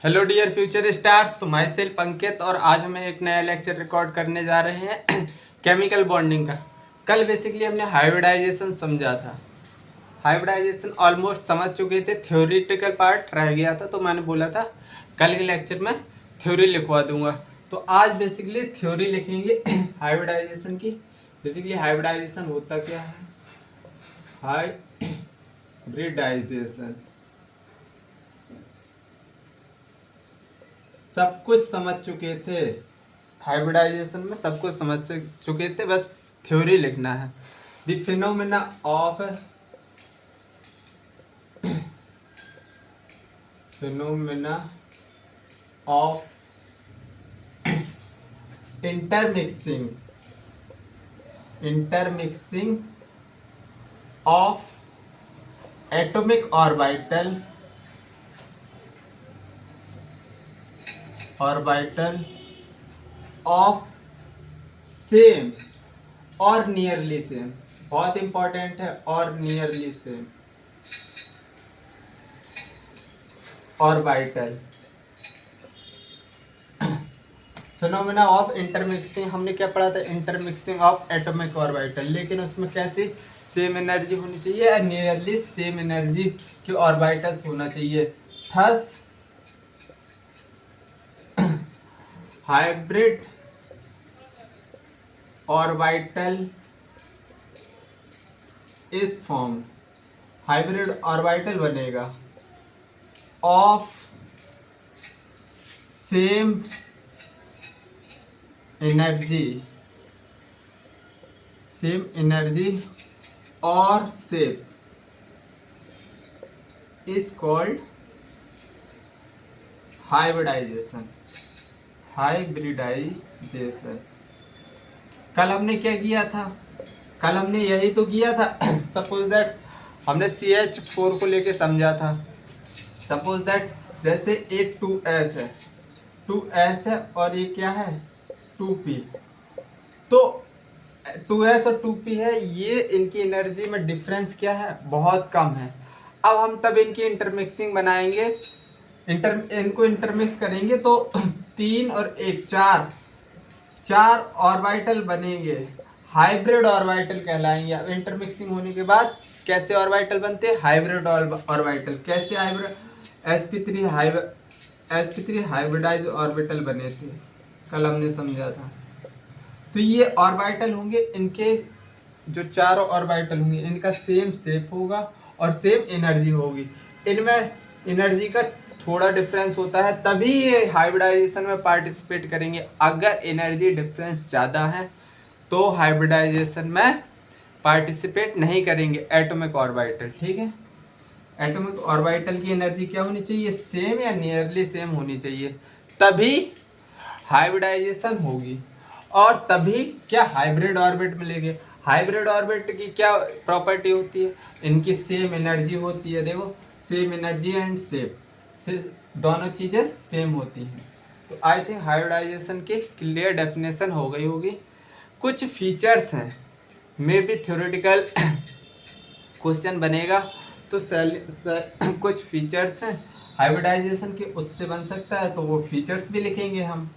Hello dear future stars, तो my self अंकित और आज हम एक नया लेक्चर रिकॉर्ड करने जा रहे हैं केमिकल बॉन्डिंग का। कल बेसिकली हमने हाइब्रिडाइजेशन समझा था। हाइब्रिडाइजेशन ऑलमोस्ट समझ चुके थे, थ्योरेटिकल पार्ट रह गया था, तो मैंने बोला था कल के लेक्चर में थ्योरी लिखवा दूंगा। तो आज बेसिकली थ्योरी लिखेंगे हाइब्रिडाइजेशन की। बेसिकली हाइब्रिडाइजेशन होता क्या है? हाइब्रिडाइजेशन सब कुछ समझ चुके थे। हाइब्रिडाइजेशन में सब कुछ समझ चुके थे, बस थ्योरी लिखना है। The phenomena of intermixing of atomic orbital of same और नियरली सेम। बहुत इंपॉर्टेंट है, और nearly same orbital. Phenomena of intermixing हमने क्या पढ़ा था? इंटरमिक्सिंग ऑफ एटॉमिक ऑर्बिटल, लेकिन उसमें कैसे सेम एनर्जी होनी चाहिए या नियरली सेम एनर्जी के ऑर्बिटल्स होना चाहिए। Thus hybrid orbital is form, hybrid orbital बनेगा ऑफ सेम एनर्जी और शेप इज कॉल्ड हाइब्रिडाइजेशन। कल हमने क्या किया था? कल हमने यही तो किया था। सपोज दैट हमने CH4 को लेके समझा था। सपोज दैट जैसे ये 2S है और ये क्या है 2P। तो 2S और 2P है, ये इनकी एनर्जी में डिफरेंस क्या है? बहुत कम है। अब हम तब इनकी इंटरमिक्सिंग बनाएंगे, इनको इंटरमिक्स करेंगे तो 3 और 1 चार ऑर्बिटल बनेंगे, हाइब्रिड ऑर्बिटल कहलाएंगे। अब इंटरमिक्सिंग होने के बाद कैसे ऑर्बिटल बनते हैं? Hybrid orbital. कैसे हाइब्रिड? sp3 हाइब्रिडाइज ऑर्बिटल बने थे, कल हमने समझा था। तो ये ऑर्बिटल होंगे, इनके जो चारों ऑर्बिटल होंगे इनका सेम शेप होगा और सेम एनर्जी होगी। इनमें एनर्जी का थोड़ा डिफरेंस होता है, तभी ये हाइब्रिडाइजेशन में पार्टिसिपेट करेंगे। अगर एनर्जी डिफरेंस ज़्यादा है तो हाइब्रिडाइजेशन में पार्टिसिपेट नहीं करेंगे एटॉमिक ऑर्बिटल। ठीक है, एटॉमिक ऑर्बिटल की एनर्जी क्या होनी चाहिए? सेम या नियरली सेम होनी चाहिए, तभी हाइब्रिडाइजेशन होगी और तभी क्या हाइब्रिड ऑर्बिट मिलेंगे। हाइब्रिड ऑर्बिट की क्या प्रॉपर्टी होती है? इनकी सेम एनर्जी होती है। देखो, सेम एनर्जी एंड शेप से दोनों चीज़ें सेम होती हैं। तो आई थिंक हाइब्रिडाइजेशन की क्लियर डेफिनेशन हो गई होगी। कुछ फीचर्स हैं, मे बी थ्योरेटिकल क्वेश्चन बनेगा तो कुछ फीचर्स हैं हाइब्रिडाइजेशन के, उससे बन सकता है, तो वो फीचर्स भी लिखेंगे हम।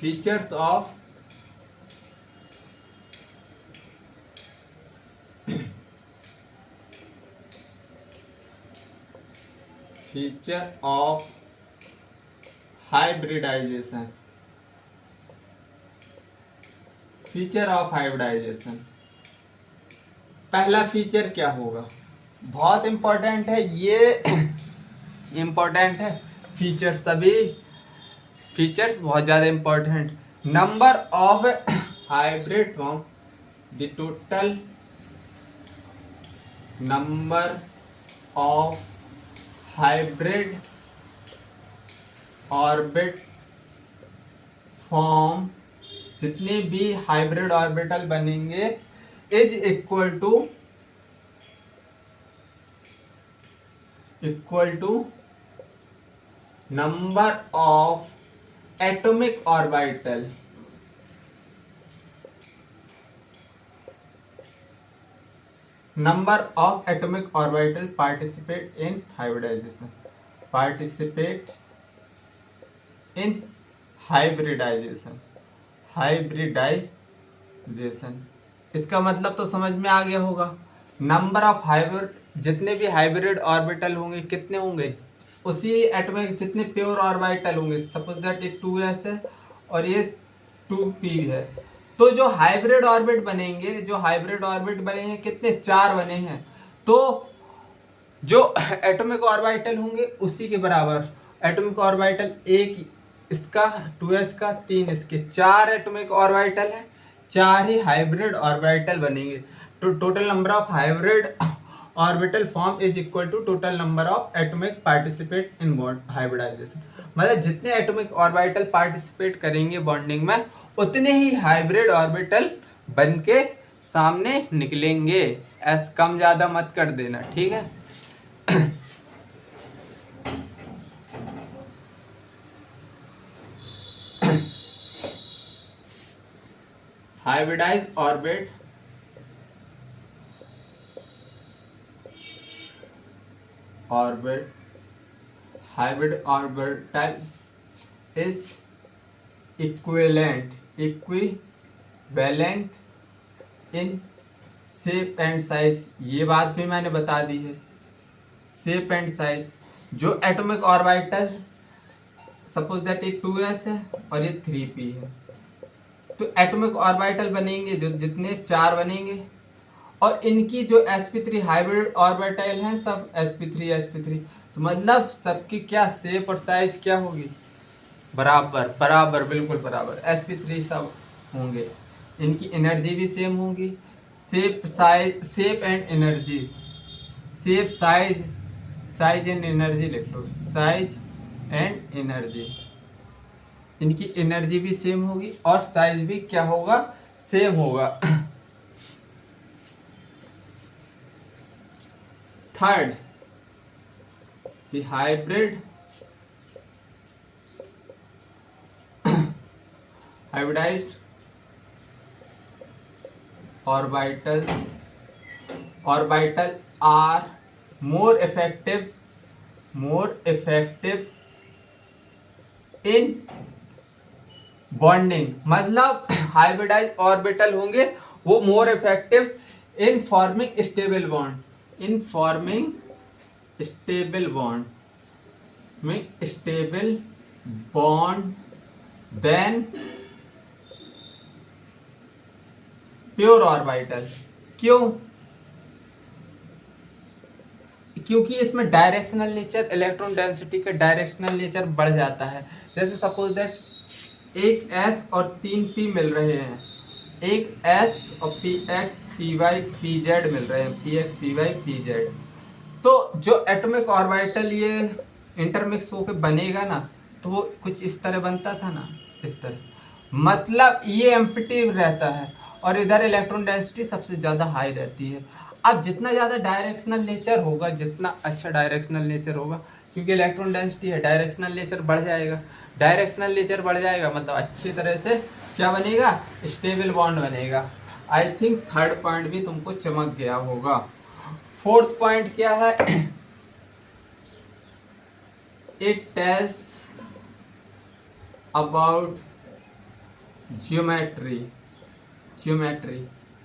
Features of hybridisation. Feature of hybridisation, पहला फीचर क्या होगा? बहुत इंपॉर्टेंट है ये। इंपॉर्टेंट है फीचर, सभी फीचर्स बहुत ज़्यादा important. Number of hybrid form, the total number of hybrid orbit form, जितने भी हाइब्रिड ऑर्बिटल बनेंगे is equal to number of atomic orbital number of atomic orbital participate in hybridisation, participate in hybridisation, hybridisation. इसका मतलब तो समझ में आ गया होगा। नंबर ऑफ हाइब्रिड, जितने भी हाइब्रिड ऑर्बिटल होंगे कितने होंगे, उसी एटॉमिक जितने प्योर ऑर्बिटल होंगे, सपोज दैट ये 2s है और ये 2p है, तो जो हाइब्रिड ऑर्बिट बनेंगे, जो हाइब्रिड ऑर्बिट बने हैं कितने, 4 बने हैं, तो जो एटॉमिक ऑर्बिटल होंगे उसी के बराबर एटॉमिक ऑर्बिटल, एक इसका 2s का 3 इसके, 4 एटॉमिक ऑर्बिटल है, 4 ही हाइब्रिड ऑर्बिटल बनेंगे। तो total number of hybrid orbital form is equal to total number of atomic participate in bond hybridisation. मतलब जितने एटॉमिक ऑर्बिटल पार्टिसिपेट करेंगे बॉन्डिंग में, उतने ही हाइब्रिड ऑर्बिटल बन के सामने निकलेंगे। एस कम ज़्यादा मत कर देना, ठीक है। Hybridise orbit, hybrid orbital is equivalent in shape and size। ये बात भी मैंने बता दी है। शेप एंड साइज, जो एटॉमिक ऑर्बिटल सपोज दैट ये 2s है और ये 3p है, तो एटॉमिक ऑर्बिटल बनेंगे जो जितने 4 बनेंगे, और इनकी जो sp3 हाइब्रिड ऑर्बिटल हैं सब sp3, तो मतलब सबकी क्या शेप और साइज क्या होगी, बराबर बराबर बिल्कुल बराबर, sp3 सब होंगे। इनकी एनर्जी भी सेम होगी। Shape size, shape and energy, shape size and energy लिख लो, साइज एंड एनर्जी, इनकी एनर्जी भी सेम होगी और साइज भी क्या होगा, सेम होगा। Third, the hybridized orbital are more effective in bonding। मतलब हाइब्रिडाइज ऑर्बिटल होंगे वो more effective in forming stable bond, in forming stable bond में stable bond then pure orbital. क्यों? क्योंकि इसमें डायरेक्शनल नेचर, इलेक्ट्रॉन डेंसिटी का directional nature बढ़ जाता है। जैसे सपोज दैट एक s और 3 p मिल रहे हैं, एक s और px py pz मिल रहे हैं, px py pz, तो जो एटॉमिक ऑर्बिटल ये इंटरमिक्स होकर बनेगा ना, तो वो कुछ इस तरह बनता था ना, इस तरह, मतलब ये एम्प्टी रहता है और इधर इलेक्ट्रॉन डेंसिटी सबसे ज़्यादा हाई रहती है। अब जितना ज़्यादा डायरेक्शनल नेचर होगा, जितना अच्छा डायरेक्शनल नेचर होगा, क्योंकि इलेक्ट्रॉन डेंसिटी है, डायरेक्शनल नेचर बढ़ जाएगा, डायरेक्शनल नेचर बढ़ जाएगा मतलब अच्छी तरह से क्या बनेगा, स्टेबल बॉन्ड बनेगा। आई थिंक थर्ड पॉइंट भी तुमको चमक गया होगा। फोर्थ पॉइंट क्या है, it tells about geometry.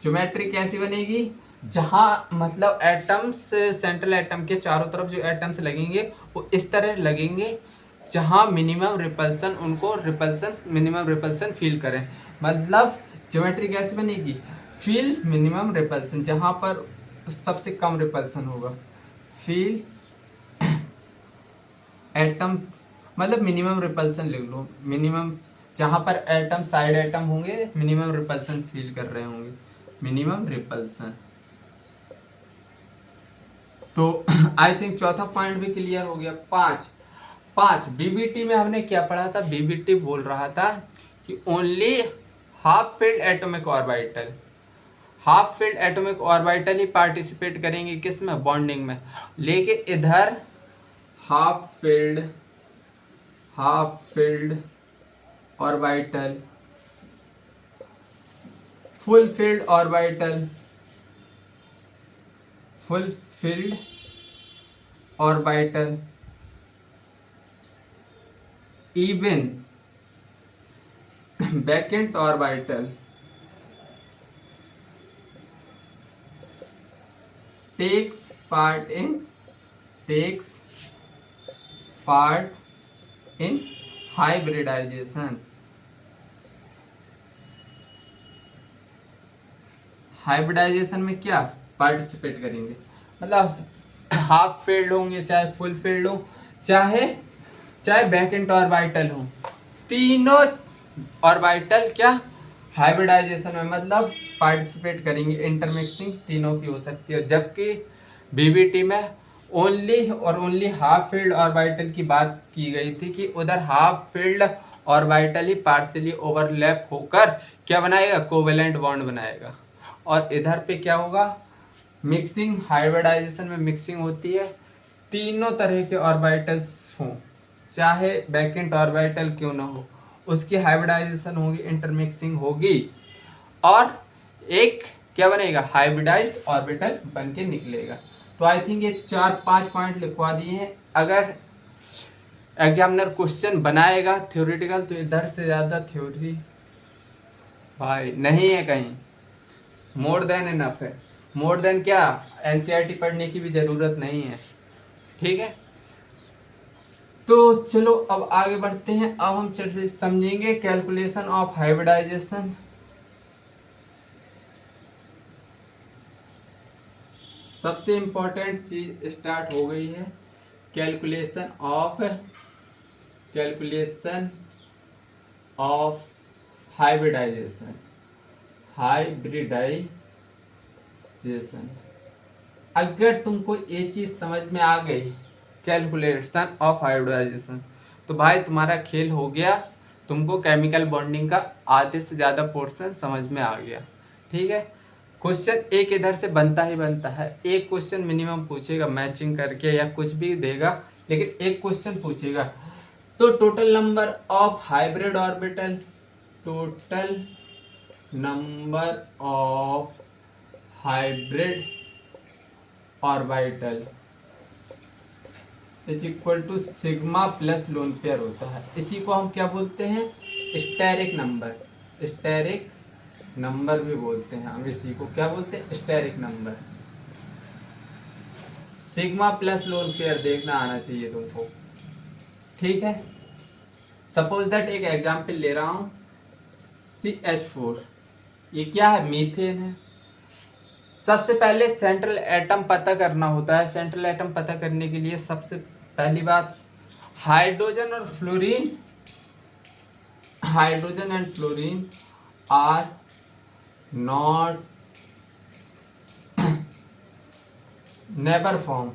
Geometry कैसी बनेगी, जहाँ मतलब एटम्स, सेंट्रल एटम के चारों तरफ जो एटम्स लगेंगे वो इस तरह लगेंगे जहाँ मिनिमम रिपल्सन, उनको रिपल्सन, मिनिमम रिपल्सन फील करें। मतलब ज्योमेट्री कैसे बनेगी, फील मिनिमम रिपल्सन, जहाँ पर सबसे कम रिपल्सन होगा, फील एटम, मतलब मिनिमम रिपल्सन लिख लो, मिनिमम, जहाँ पर एटम साइड एटम होंगे मिनिमम रिपल्सन फील कर रहे होंगे, मिनिमम रिपल्सन। तो आई थिंक चौथा पॉइंट भी क्लियर हो गया। पाँच बीबीटी में हमने क्या पढ़ा था, बीबीटी बोल रहा था कि only half filled atomic orbital, half filled atomic orbital ही पार्टिसिपेट करेंगे किस में, बॉन्डिंग में, लेकिन इधर half filled orbital, full filled orbital, fulfilled orbital, even vacant orbital takes part in hybridization. Hybridization में क्या पार्टिसिपेट करेंगे, मतलब हाफ फील्ड होंगे, चाहे फुल फील्ड हो, चाहे वैकेंट ऑर्बिटल हो, तीनों ऑर्बिटल क्या हाइब्रिडाइजेशन में मतलब पार्टिसिपेट करेंगे। इंटरमिक्सिंग तीनों की हो सकती है, जबकि बीबीटी में ओनली हाफ फील्ड ऑर्बिटल की बात की गई थी कि उधर हाफ फील्ड ऑर्बिटल ही पार्शियली ओवरलैप होकर क्या बनाएगा, कोवेलेंट बॉन्ड बनाएगा। और इधर पे क्या होगा, मिक्सिंग, हाइब्रिडाइजेशन में मिक्सिंग होती है, तीनों तरह के ऑर्बिटल्स हों, चाहे वैकेंट ऑर्बिटल क्यों ना हो, उसकी हाइब्रिडाइजेशन होगी, इंटरमिक्सिंग होगी, और एक क्या बनेगा, हाइब्रिडाइज्ड ऑर्बिटल बन के निकलेगा। तो आई थिंक ये 4-5 पॉइंट लिखवा दिए हैं। अगर एग्जामिनर क्वेश्चन बनाएगा थ्योरेटिकल तो इधर से ज़्यादा थ्योरी भाई नहीं है कहीं, मोर देन इनफ है। मोर देन क्या, एनसीईआरटी पढ़ने की भी ज़रूरत नहीं है, ठीक है। तो चलो अब आगे बढ़ते हैं। अब हम समझेंगे कैलकुलेशन ऑफ हाइब्रिडाइजेशन। सबसे इम्पोर्टेंट चीज स्टार्ट हो गई है, कैलकुलेशन ऑफ हाइब्रिडाइजेशन। अगर तुमको ये चीज समझ में आ गई, कैलकुलेशन ऑफ हाइब्रिडाइजेशन, तो भाई तुम्हारा खेल हो गया, तुमको केमिकल बॉन्डिंग का आधे से ज़्यादा पोर्शन समझ में आ गया, ठीक है। क्वेश्चन एक इधर से बनता ही बनता है, एक क्वेश्चन मिनिमम पूछेगा मैचिंग करके या कुछ भी देगा, लेकिन एक क्वेश्चन पूछेगा। तो total number of hybrid orbital, total number of hybrid orbital is equal to sigma plus lone pair होता है। इसी को हम क्या बोलते हैं, स्टेरिक नंबर। स्टेरिक नंबर भी बोलते हैं हम, इसी को क्या बोलते हैं, steric number. Sigma plus lone pair देखना आना चाहिए तुमको, ठीक है। सपोज दैट एक एग्जाम्पल ले रहा हूँ, CH4, ये क्या है, मीथेन है। सबसे पहले सेंट्रल एटम पता करना होता है। सेंट्रल एटम पता करने के लिए सबसे पहली बात, hydrogen and fluorine are not never form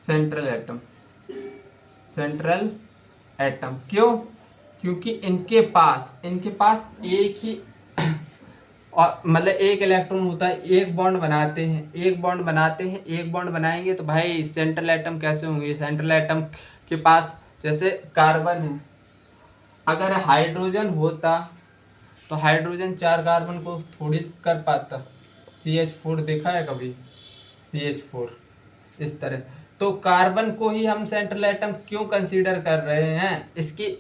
central atom. क्यों? क्योंकि इनके पास एक ही और मतलब एक इलेक्ट्रॉन होता है, एक बॉन्ड बनाते हैं, एक बॉन्ड बनाएंगे तो भाई सेंट्रल एटम कैसे होंगे। सेंट्रल एटम के पास जैसे कार्बन है, अगर हाइड्रोजन होता तो हाइड्रोजन 4 कार्बन को थोड़ी कर पाता। CH4 देखा है कभी, CH4 इस तरह। तो कार्बन को ही हम सेंट्रल एटम क्यों कंसीडर कर रहे हैं इसकी।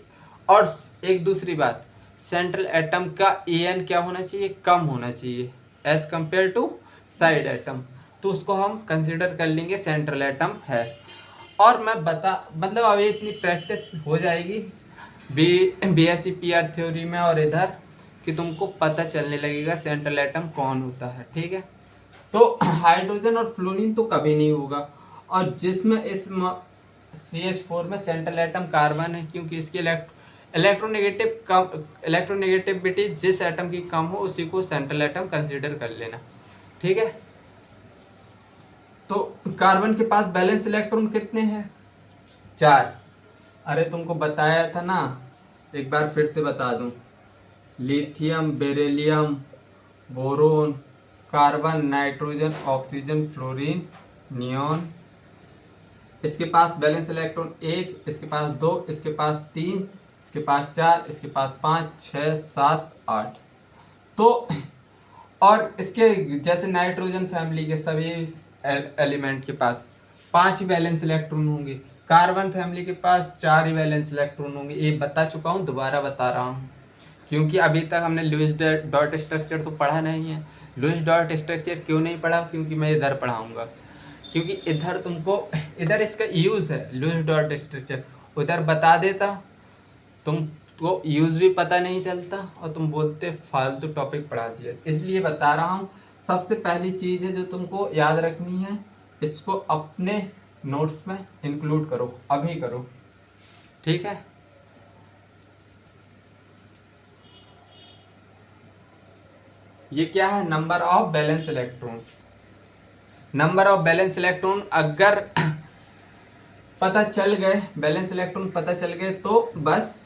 और एक दूसरी बात, सेंट्रल एटम का AN क्या होना चाहिए, कम होना चाहिए as compare to side atom, तो उसको हम कंसीडर कर लेंगे सेंट्रल एटम है। और मैं मतलब अब इतनी प्रैक्टिस हो जाएगी BSc PR थ्योरी में और इधर कि तुमको पता चलने लगेगा सेंट्रल एटम कौन होता है, ठीक है। तो हाइड्रोजन और फ्लोरीन तो कभी नहीं होगा, और जिसमें इस CH4 में सेंट्रल एटम कार्बन है, क्योंकि इसकी इलेक्ट्रोनेगेटिविटी जिस एटम की कम हो उसी को सेंट्रल एटम कंसीडर कर लेना, ठीक है। तो कार्बन के पास बैलेंस इलेक्ट्रॉन कितने हैं, 4। अरे तुमको बताया था ना, एक बार फिर से बता दूं, lithium, beryllium, boron, carbon, nitrogen, oxygen, fluorine, neon. इसके पास बैलेंस इलेक्ट्रॉन 1, इसके पास 2, इसके पास 3, इसके पास 4, इसके पास 5, 6, 7, 8। तो और इसके जैसे नाइट्रोजन फैमिली के सभी एलिमेंट के पास 5 ही वैलेंस इलेक्ट्रॉन होंगे, कार्बन फैमिली के पास 4 ही वैलेंस इलेक्ट्रॉन होंगे। ये बता चुका हूँ, दोबारा बता रहा हूँ, क्योंकि अभी तक हमने लुईस डॉट स्ट्रक्चर तो पढ़ा नहीं है। लुईस डॉट स्ट्रक्चर क्यों नहीं पढ़ा? क्योंकि मैं इधर पढ़ाऊँगा, क्योंकि इधर तुमको इधर इसका यूज़ है लुईस डॉट स्ट्रक्चर, उधर बता देता तुमको यूज़ भी पता नहीं चलता और तुम बोलते फालतू टॉपिक पढ़ा दिया। इसलिए बता रहा हूँ। सबसे पहली चीज़ है जो तुमको याद रखनी है, इसको अपने नोट्स में इंक्लूड करो, अभी करो, ठीक है। ये क्या है? Number of balance electron. Number of balance electron अगर पता चल गए, बैलेंस इलेक्ट्रॉन पता चल गए तो बस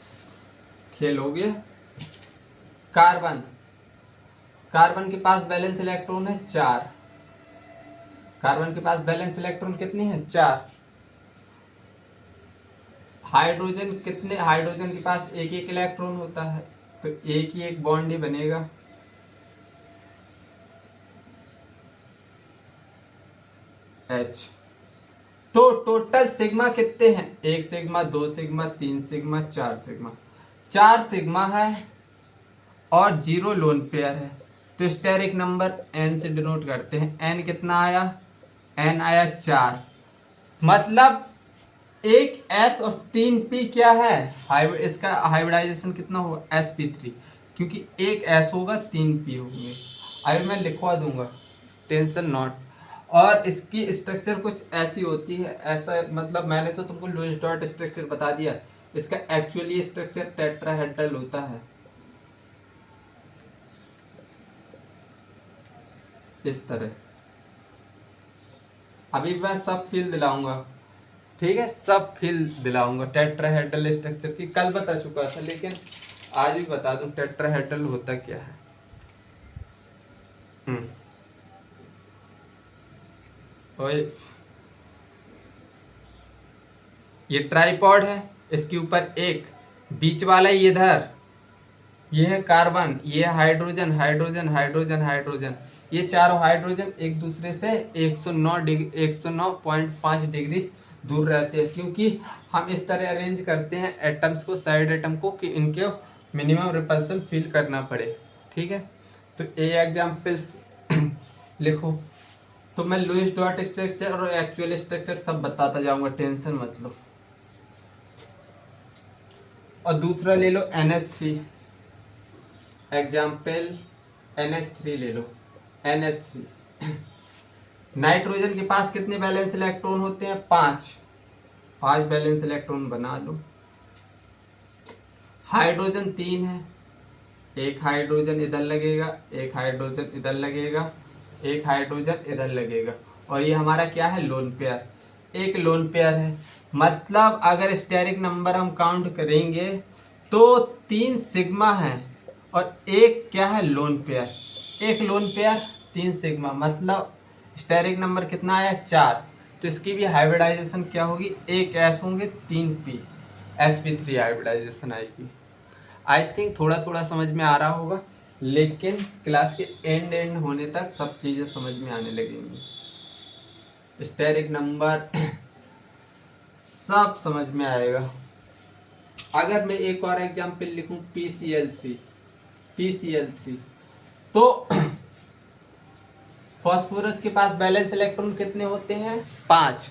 खेल हो गया। कार्बन, कार्बन के पास बैलेंस इलेक्ट्रॉन है 4। कार्बन के पास बैलेंस इलेक्ट्रॉन कितने हैं? 4। हाइड्रोजन कितने? हाइड्रोजन के पास एक एक इलेक्ट्रॉन होता है, तो एक ही एक बॉन्ड ही बनेगा। H। तो टोटल सिग्मा कितने हैं? 1 sigma, 2 sigma, 3 sigma, 4 sigma. 4 sigma है और 0 लोन पेयर है, तो स्टेरिक नंबर n से डिनोट करते हैं। n कितना आया? n आया 4। मतलब एक S और 3 P क्या है? इसका हाइब्रिडाइजेशन कितना होगा? sp3, क्योंकि एक S होगा 3 P होंगे। अभी मैं लिखवा दूंगा, टेंशन नॉट। और इसकी स्ट्रक्चर कुछ ऐसी होती है, ऐसा मतलब मैंने तो तुमको लुईस डॉट स्ट्रक्चर बता दिया, इसका एक्चुअली स्ट्रक्चर टेट्राहेड्रल होता है, इस तरह। अभी मैं सब फील दिलाऊंगा, ठीक है, सब फील दिलाऊंगा टेट्राहेड्रल स्ट्रक्चर की। कल बता चुका था लेकिन आज भी बता दूं टेट्राहेड्रल होता क्या है। ओए, ये ट्राइपॉड है, इसके ऊपर एक बीच वाला इधर, ये है कार्बन, ये है हाइड्रोजन, हाइड्रोजन, हाइड्रोजन, हाइड्रोजन। ये चारों हाइड्रोजन एक दूसरे से 109 डिग्री 109.5 डिग्री दूर रहते हैं, क्योंकि हम इस तरह अरेंज करते हैं एटम्स को, साइड एटम को, कि इनके मिनिमम रिपल्सन फील करना पड़े, ठीक है। तो ए एग्जाम्पल लिखो। तो मैं लुईस डॉट स्ट्रक्चर और एक्चुअल स्ट्रक्चर सब बताता जाऊंगा, टेंशन मत लो। और दूसरा ले लो NH3 एग्जाम्पल, NH3 ले लो, NH3। नाइट्रोजन के पास कितने बैलेंस इलेक्ट्रॉन होते हैं? 5। 5 बैलेंस इलेक्ट्रॉन बना लो। हाइड्रोजन 3 है, एक हाइड्रोजन इधर लगेगा, एक हाइड्रोजन इधर लगेगा, एक हाइड्रोजन इधर लगेगा, और ये हमारा क्या है? लोन पेयर, एक लोन पेयर है। मतलब अगर स्टेरिक नंबर हम काउंट करेंगे तो 3 सिग्मा है और एक क्या है? Lone pair. एक लोन पेयर 3 सिग्मा, मतलब स्टेरिक नंबर कितना आया? 4। तो इसकी भी हाइब्रिडाइजेशन क्या होगी? एक S होंगे, 3 P, sp3 हाइब्रिडाइजेशन आएगी। आई थिंक थोड़ा थोड़ा समझ में आ रहा होगा, लेकिन क्लास के एंड होने तक सब चीज़ें समझ में आने लगेंगी। स्टेरिक नंबर सब समझ में आएगा। अगर मैं एक और एग्जाम्पल लिखूं, PCl3, तो फास्फोरस के पास बैलेंस इलेक्ट्रॉन कितने होते हैं? 5।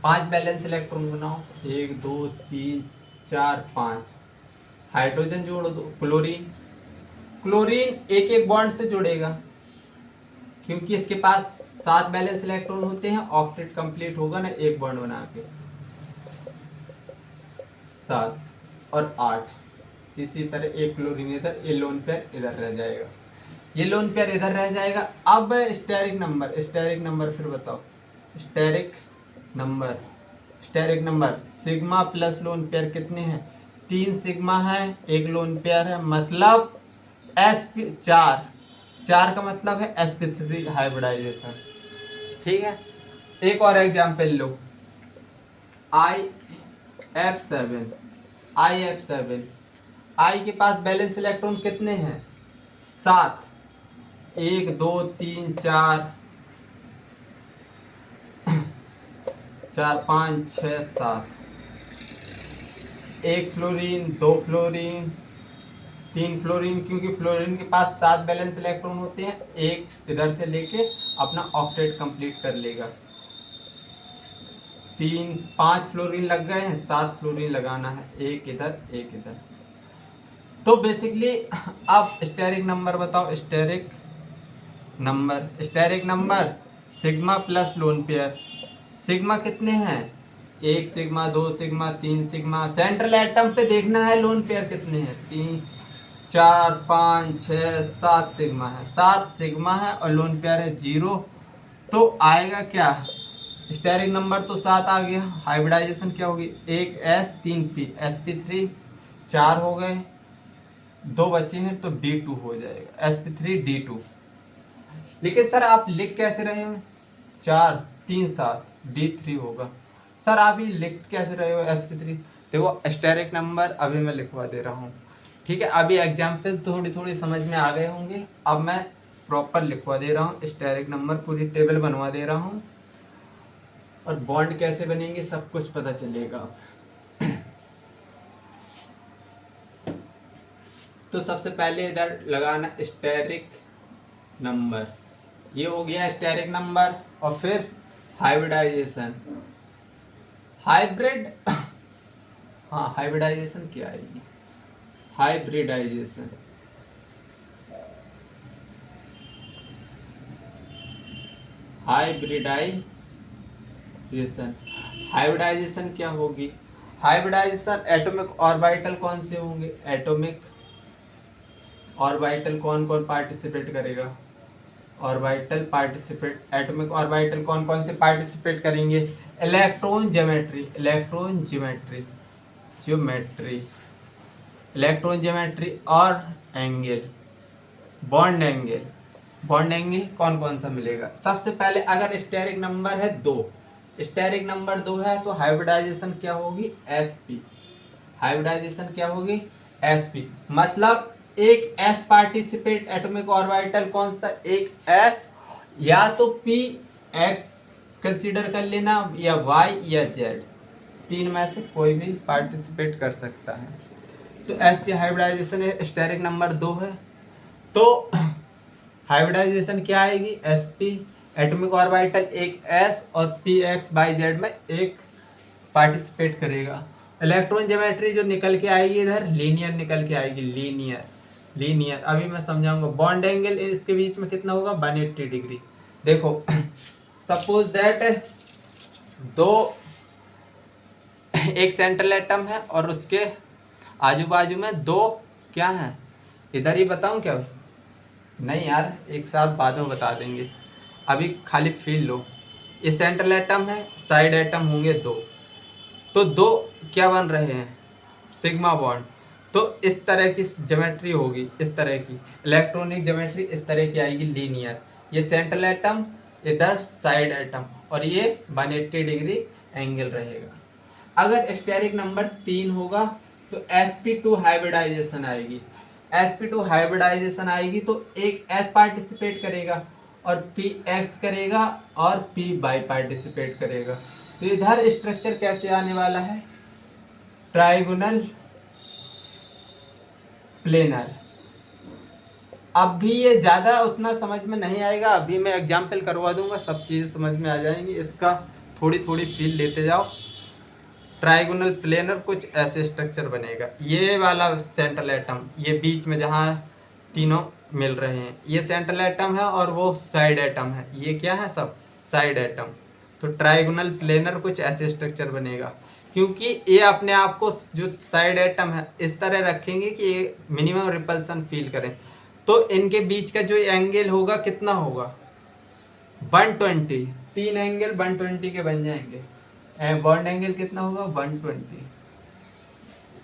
5 बैलेंस इलेक्ट्रॉन बनाओ, 1 2 3 4 5। हाइड्रोजन जोड़ दो। क्लोरीन, क्लोरीन एक एक बॉन्ड से जुड़ेगा, क्योंकि इसके पास 7 बैलेंस इलेक्ट्रॉन होते हैं, ऑक्टेट कंप्लीट होगा ना एक बॉन्ड बना के। 7 और 8, इसी तरह एक क्लोरीन इधर, ये लोन पेयर इधर रह जाएगा, ये लोन पेयर इधर रह जाएगा। अब स्टेरिक नंबर फिर बताओ। Steric number sigma plus lone pair कितने हैं? 3 सिग्मा है, एक लोन पेयर है, मतलब sp4 का मतलब है sp3 हाइब्रिडाइजेशन, ठीक है। एक और एग्जाम्पल लो, IF7। आई के पास बैलेंस इलेक्ट्रॉन कितने हैं? 7। 1 2 3 4 4 5 6 7। एक फ्लोरीन, 2 फ्लोरीन, 3 फ्लोरीन, क्योंकि फ्लोरीन के पास 7 बैलेंस इलेक्ट्रॉन होते हैं। एक इधर से लेके अपना ऑक्टेट कंप्लीट कर लेगा। 5 फ्लोरीन लग गए हैं, 7 फ्लोरीन लगाना है, एक इधर एक इधर। तो बेसिकली अब स्टेरिक नंबर बताओ। Steric number sigma plus lone pair. Sigma कितने हैं? 1 sigma, 2 sigma, 3 sigma. Central atom पे देखना है लोन पेयर कितने हैं। 3 4 5 6 7 सिग्मा है। 7 सिग्मा है और लोन पेयर है 0। तो आएगा क्या? स्टेरिक नंबर तो 7 आ गया। हाइब्रिडाइजेशन क्या होगी? 1 S 3 P, sp3 4 हो गए, 2 बचे हैं तो D2 हो जाएगा, sp3 D2। लेकिन सर आप लिख कैसे रहे हो? 4 3 7 D3 होगा। सर आप ये लिख कैसे रहे हो sp3? देखो स्टेरिक नंबर अभी मैं लिखवा दे रहा हूँ, ठीक है। अभी एग्जाम्पल थोड़ी थोड़ी समझ में आ गए होंगे। अब मैं प्रॉपर लिखवा दे रहा हूँ स्टेरिक नंबर, पूरी टेबल बनवा दे रहा हूँ और बॉन्ड कैसे बनेंगे सब कुछ पता चलेगा। तो सबसे पहले इधर लगाना स्टेरिक नंबर, ये हो गया स्टेरिक नंबर। और फिर हाइब्रिडाइजेशन, हाइब्रिड हाँ हाइब्रिडाइजेशन क्या आएगी? हाइब्रिडाइजेशन हाइब्रिडाइजेशन क्या होगी? हाइब्रिडाइजेशन एटॉमिक ऑर्बिटल कौन से होंगे? एटॉमिक ऑर्बिटल कौन कौन पार्टिसिपेट करेगा? ऑर्बिटल पार्टिसिपेट, एटॉमिक ऑर्बिटल कौन कौन से पार्टिसिपेट करेंगे? इलेक्ट्रॉन ज्योमेट्री, इलेक्ट्रॉन ज्योमेट्री और एंगल, बॉन्ड एंगल कौन कौन सा मिलेगा? सबसे पहले अगर स्टेरिक नंबर है 2, स्टेरिक नंबर 2 है तो हाइब्रिडाइजेशन क्या होगी? sp। हाइब्रिडाइजेशन क्या होगी? sp। मतलब एक s पार्टिसिपेट एटॉमिक ऑर्बिटल कौन सा? एक s, या तो p x कंसीडर कर लेना, या y या z, तीन में से कोई भी पार्टिसिपेट कर सकता है। तो sp हाइब्रिडाइजेशन है, स्टेरिक नंबर 2 है। तो हाइब्रिडाइजेशन क्या आएगी? sp, एटॉमिक ऑर्बिटल एक s और px y z में एक पार्टिसिपेट करेगा। इलेक्ट्रॉन ज्योमेट्री जो निकल के आएगी इधर लीनियर निकल के आएगी, लीनियर अभी मैं समझाऊंगा। बॉन्ड एंगल इसके बीच में कितना होगा? 180 डिग्री। देखो सपोज दैट एक सेंट्रल एटम है और उसके आजू बाजू में 2 क्या है? इधर ही बताऊं क्या? नहीं यार, एक साथ बाद में बता देंगे, अभी खाली फील लो। ये सेंट्रल एटम है, साइड एटम होंगे 2, तो 2 क्या बन रहे हैं? Sigma bond. तो इस तरह की ज्योमेट्री होगी, इस तरह की इलेक्ट्रॉनिक ज्योमेट्री इस तरह की आएगी, लीनियर। ये सेंट्रल एटम, इधर साइड एटम, और ये 180 डिग्री एंगल रहेगा। अगर स्टेरिक नंबर 3 होगा तो sp2 हाइब्रिडाइजेशन आएगी। sp2 हाइब्रिडाइजेशन आएगी तो एक s पार्टिसिपेट करेगा और px करेगा और p बाई पार्टिसिपेट करेगा। तो इधर स्ट्रक्चर कैसे आने वाला है? Trigonal planar. अब भी ये ज़्यादा उतना समझ में नहीं आएगा, अभी मैं एग्जाम्पल करवा दूंगा, सब चीज़ें समझ में आ जाएंगी। इसका थोड़ी थोड़ी फील लेते जाओ। ट्राइगोनल प्लेनर कुछ ऐसे स्ट्रक्चर बनेगा। ये वाला सेंट्रल एटम, ये बीच में जहाँ तीनों मिल रहे हैं, ये सेंट्रल एटम है और वो साइड एटम है। ये क्या है? सब साइड एटम। तो ट्राइगोनल प्लेनर कुछ ऐसे स्ट्रक्चर बनेगा, क्योंकि ये अपने आप को जो साइड एटम है इस तरह रखेंगे कि ये मिनिमम रिपल्सन फील करें। तो इनके बीच का जो एंगल होगा कितना होगा? 120। 3 एंगल 120 के बन जाएंगे। बॉन्ड एंगल कितना होगा? 120।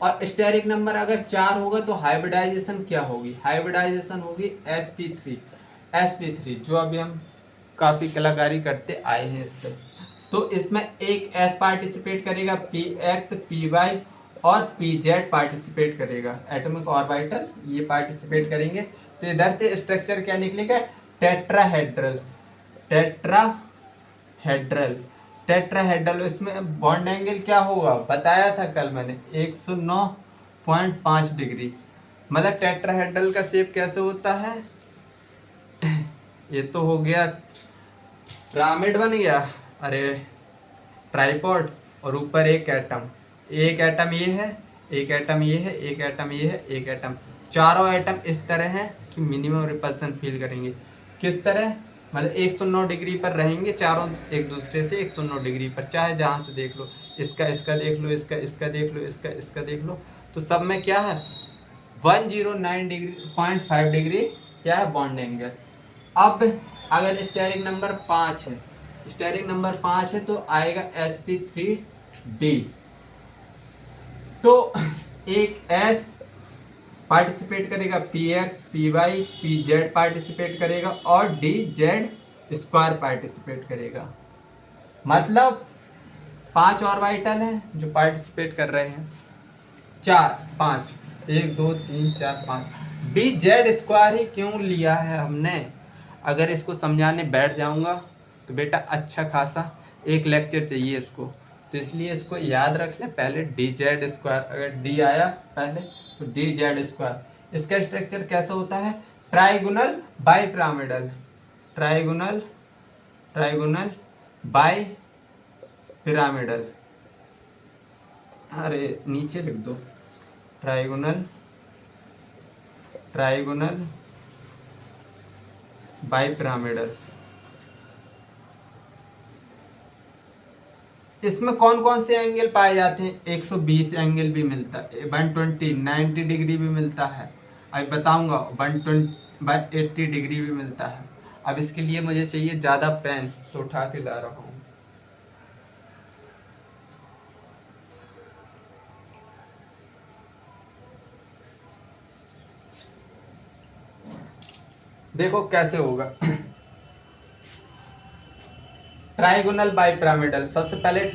और स्टेरिक नंबर अगर 4 होगा तो हाइब्रिडाइजेशन क्या होगी? हाइब्रिडाइजेशन होगी sp3, जो अभी हम काफ़ी कलाकारी करते आए हैं इस पर। तो इसमें एक s पार्टिसिपेट करेगा, px py और पी जेड पार्टिसिपेट करेगा। एटॉमिक ऑर्बिटल ये पार्टिसिपेट करेंगे। तो इधर से स्ट्रक्चर क्या निकलेगा, टेट्राहेड्रल। टेट्राहेड्रल टेट्राहेड्रल इसमें बॉन्ड एंगल क्या होगा, बताया था कल मैंने, 109.5 डिग्री। मतलब टेट्राहेड्रल का शेप कैसे होता है, ये तो हो गया पिरामिड बन गया, अरे ट्राइपॉड, और ऊपर एक एटम ये है, एक एटम ये है, एक एटम ये है, एक एटम, चारों एटम इस तरह हैं कि मिनिमम रिपल्सन फील करेंगे। किस तरह, मतलब 109 डिग्री पर रहेंगे चारों एक दूसरे से, 109 डिग्री पर, चाहे जहाँ से देख लो, इसका देख लो, इसका देख लो, इसका देख लो, तो सब में क्या है 109 डिग्री 0.5 डिग्री क्या है बॉन्ड एंगल। अब अगर स्टेरिक नंबर 5 है, स्टेरिक नंबर 5 है तो आएगा sp3d। तो एक s पार्टिसिपेट करेगा, px py pz पार्टिसिपेट करेगा और dz स्क्वायर पार्टिसिपेट करेगा। मतलब 5 ऑर्बिटल हैं जो पार्टिसिपेट कर रहे हैं, 5 1 2 3 4 5। dz स्क्वायर ही क्यों लिया है हमने, अगर इसको समझाने बैठ जाऊंगा तो बेटा अच्छा खासा एक लेक्चर चाहिए इसको, तो इसलिए इसको याद रख लें पहले, dz स्क्वायर, अगर d आया पहले तो dz स्क्वायर। इसका स्ट्रक्चर कैसा होता है, trigonal bi pyramidal, trigonal bi pyramidal, अरे नीचे लिख दो, ट्राइगोनल बाई पिरामिडल। इसमें कौन कौन से एंगल पाए जाते हैं, 120 एंगल भी मिलता है, 120 90 डिग्री भी मिलता है, अभी बताऊंगा, 180 डिग्री भी मिलता है। अब इसके लिए मुझे चाहिए ज़्यादा पेन, तो उठा के ला रहा हूँ। देखो कैसे होगा, ट्राइगोनल बाई पिरामिडल। सबसे पहले एक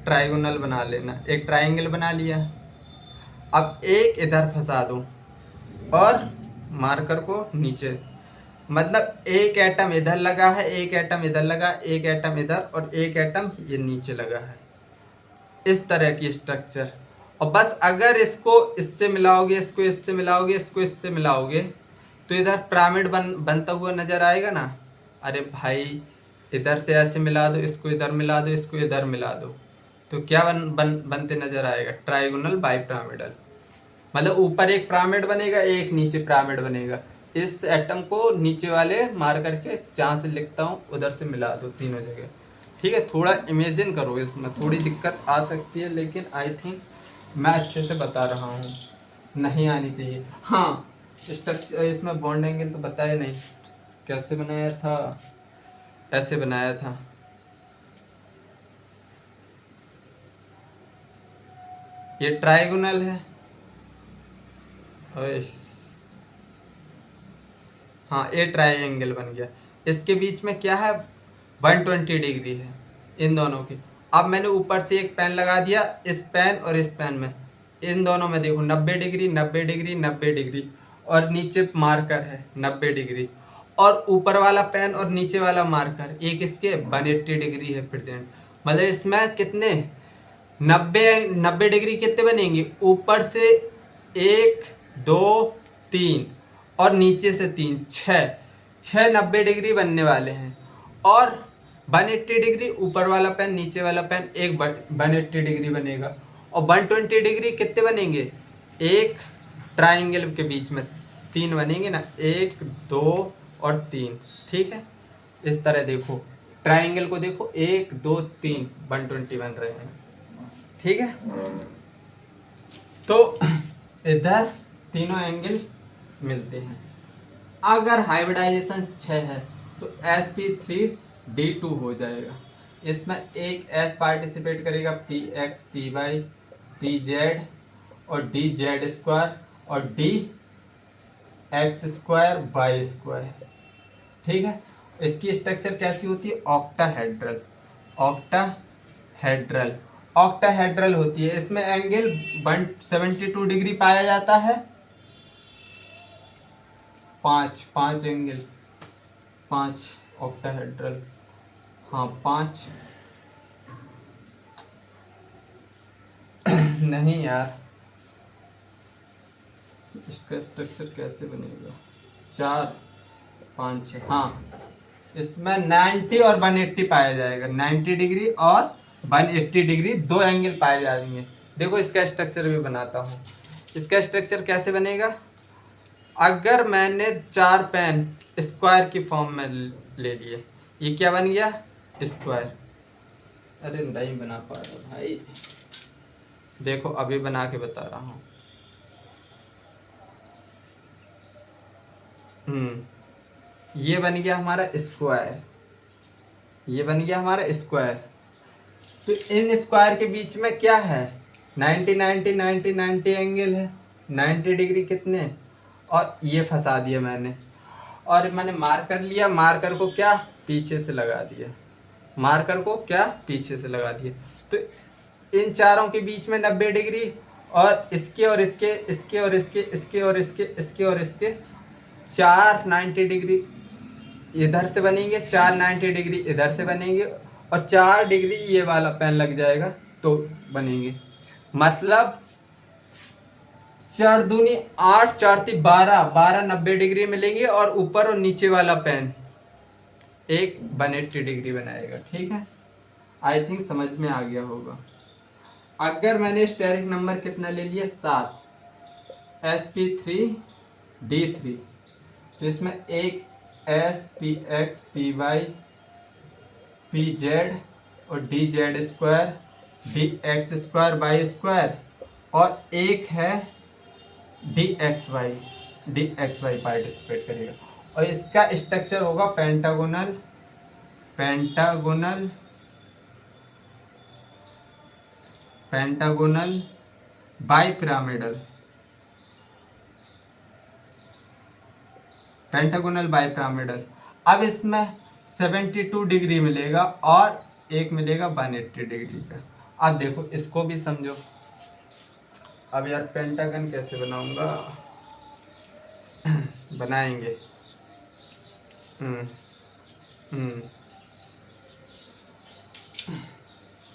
ट्राइगोनल बना लेना, एक ट्राइंगल बना लिया। अब एक इधर फंसा दो और मार्कर को नीचे, मतलब एक एटम इधर लगा है, एक एटम इधर लगा, एक एटम इधर और एक एटम ये नीचे लगा है, इस तरह की स्ट्रक्चर। और बस अगर इसको इससे मिलाओगे, इसको इससे मिलाओगे, इसको इससे मिलाओगे, तो इधर पिरामिड बनता हुआ नजर आएगा ना। अरे भाई इधर से ऐसे मिला दो, इसको इधर मिला दो, इसको इधर मिला दो, तो क्या बनते नजर आएगा, ट्राइगोनल बाई पिरामिडल। मतलब ऊपर एक पिरामिड बनेगा, एक नीचे पिरामिड बनेगा। इस एटम को नीचे वाले मार करके जहाँ से लिखता हूँ उधर से मिला दो तीनों जगह, ठीक है। थोड़ा इमेजिन करो, इसमें थोड़ी दिक्कत आ सकती है, लेकिन आई थिंक मैं अच्छे से बता रहा हूँ, नहीं आनी चाहिए। हाँ स्ट्रक्चर, इसमें बॉन्ड एंगल तो बताया नहीं, कैसे बनाया था, ऐसे बनाया था, ये ट्राइगोनल है, हाँ ये ट्राइंगल बन गया, इसके बीच में क्या है 120 डिग्री है इन दोनों की। अब मैंने ऊपर से एक पेन लगा दिया, इस पेन और इस पेन में, इन दोनों में देखो 90 डिग्री 90 डिग्री 90 डिग्री, और नीचे मार्कर है 90 डिग्री, और ऊपर वाला पेन और नीचे वाला मार्कर एक इसके 180 डिग्री है प्रेजेंट। मतलब इसमें कितने 90 डिग्री कितने बनेंगे, ऊपर से 1 2 3 और नीचे से 3, 6 90 डिग्री बनने वाले हैं। और 180 डिग्री ऊपर वाला पेन नीचे वाला पेन एक 180 डिग्री बनेगा, और 120 डिग्री कितने बनेंगे, एक ट्राइंगल के बीच में 3 बनेंगे ना, 1 2 और 3, ठीक है। इस तरह देखो ट्राइंगल को, देखो 1 2 3 120 बन रहे हैं, ठीक है। तो इधर तीनों एंगल मिलते हैं। अगर हाइब्रिडाइजेशन 6 है तो sp3d2 हो जाएगा। इसमें एक s पार्टिसिपेट करेगा, px py pz और dz स्क्वायर और dx स्क्वायर बाई स्क्वायर, ठीक है। इसकी स्ट्रक्चर कैसी होती है, ऑक्टाहेड्रल, ऑक्टाहेड्रल। ऑक्टाहेड्रल होती है। इसमें एंगल 172 डिग्री पाया जाता है। पांच एंगल, 5 ऑक्टाहेड्रल, हाँ 5 नहीं यार, इसका स्ट्रक्चर कैसे बनेगा? 4 5 6, हाँ इसमें 90 और 180 पाया जाएगा। 90 डिग्री और 180 डिग्री दो एंगल पाए जाएंगे। देखो इसका स्ट्रक्चर भी बनाता हूँ। इसका स्ट्रक्चर कैसे बनेगा? अगर मैंने 4 पेन स्क्वायर की फॉर्म में ले लिए, ये क्या बन गया? स्क्वायर। अरे नहीं बना पा रहा भाई, देखो अभी बना के बता रहा हूँ। ये बन गया हमारा स्क्वायर, ये बन गया हमारा स्क्वायर। तो इन स्क्वायर के बीच में क्या है? 90 90 90 90 एंगल है, 90 डिग्री कितने, और ये फंसा दिया मैंने, और मैंने मार्कर लिया, मार्कर को क्या पीछे से लगा दिया, मार्कर को क्या पीछे से लगा दिया। तो इन चारों के बीच में 90 डिग्री, और इसके और इसके, इसके और इसके, इसके और इसके, इसके और इसके 4 90 डिग्री इधर से बनेंगे, 4 90 डिग्री इधर से बनेंगे, और 4 डिग्री ये वाला पेन लग जाएगा तो बनेंगे। मतलब 4 दूनी 8, 4 ती 12, 12 90 डिग्री मिलेंगे, और ऊपर और नीचे वाला पेन एक 180 डिग्री बनाएगा। ठीक है, आई थिंक समझ में आ गया होगा। अगर मैंने स्टेरिक नंबर कितना ले लिया? 7, sp3d3, तो इसमें एक s px py pz और dz square dx square y square, और एक है dxy, dxy पार्टिसिपेट करेगा। और इसका स्ट्रक्चर होगा pentagonal, pentagonal, pentagonal bipyramidal, pentagonal bipyramidal. अब इसमें 72 डिग्री मिलेगा और एक मिलेगा 180 डिग्री का। अब देखो इसको भी समझो। अब यार पेंटागन कैसे बनाऊंगा? बनाएंगे। हम्म हम्म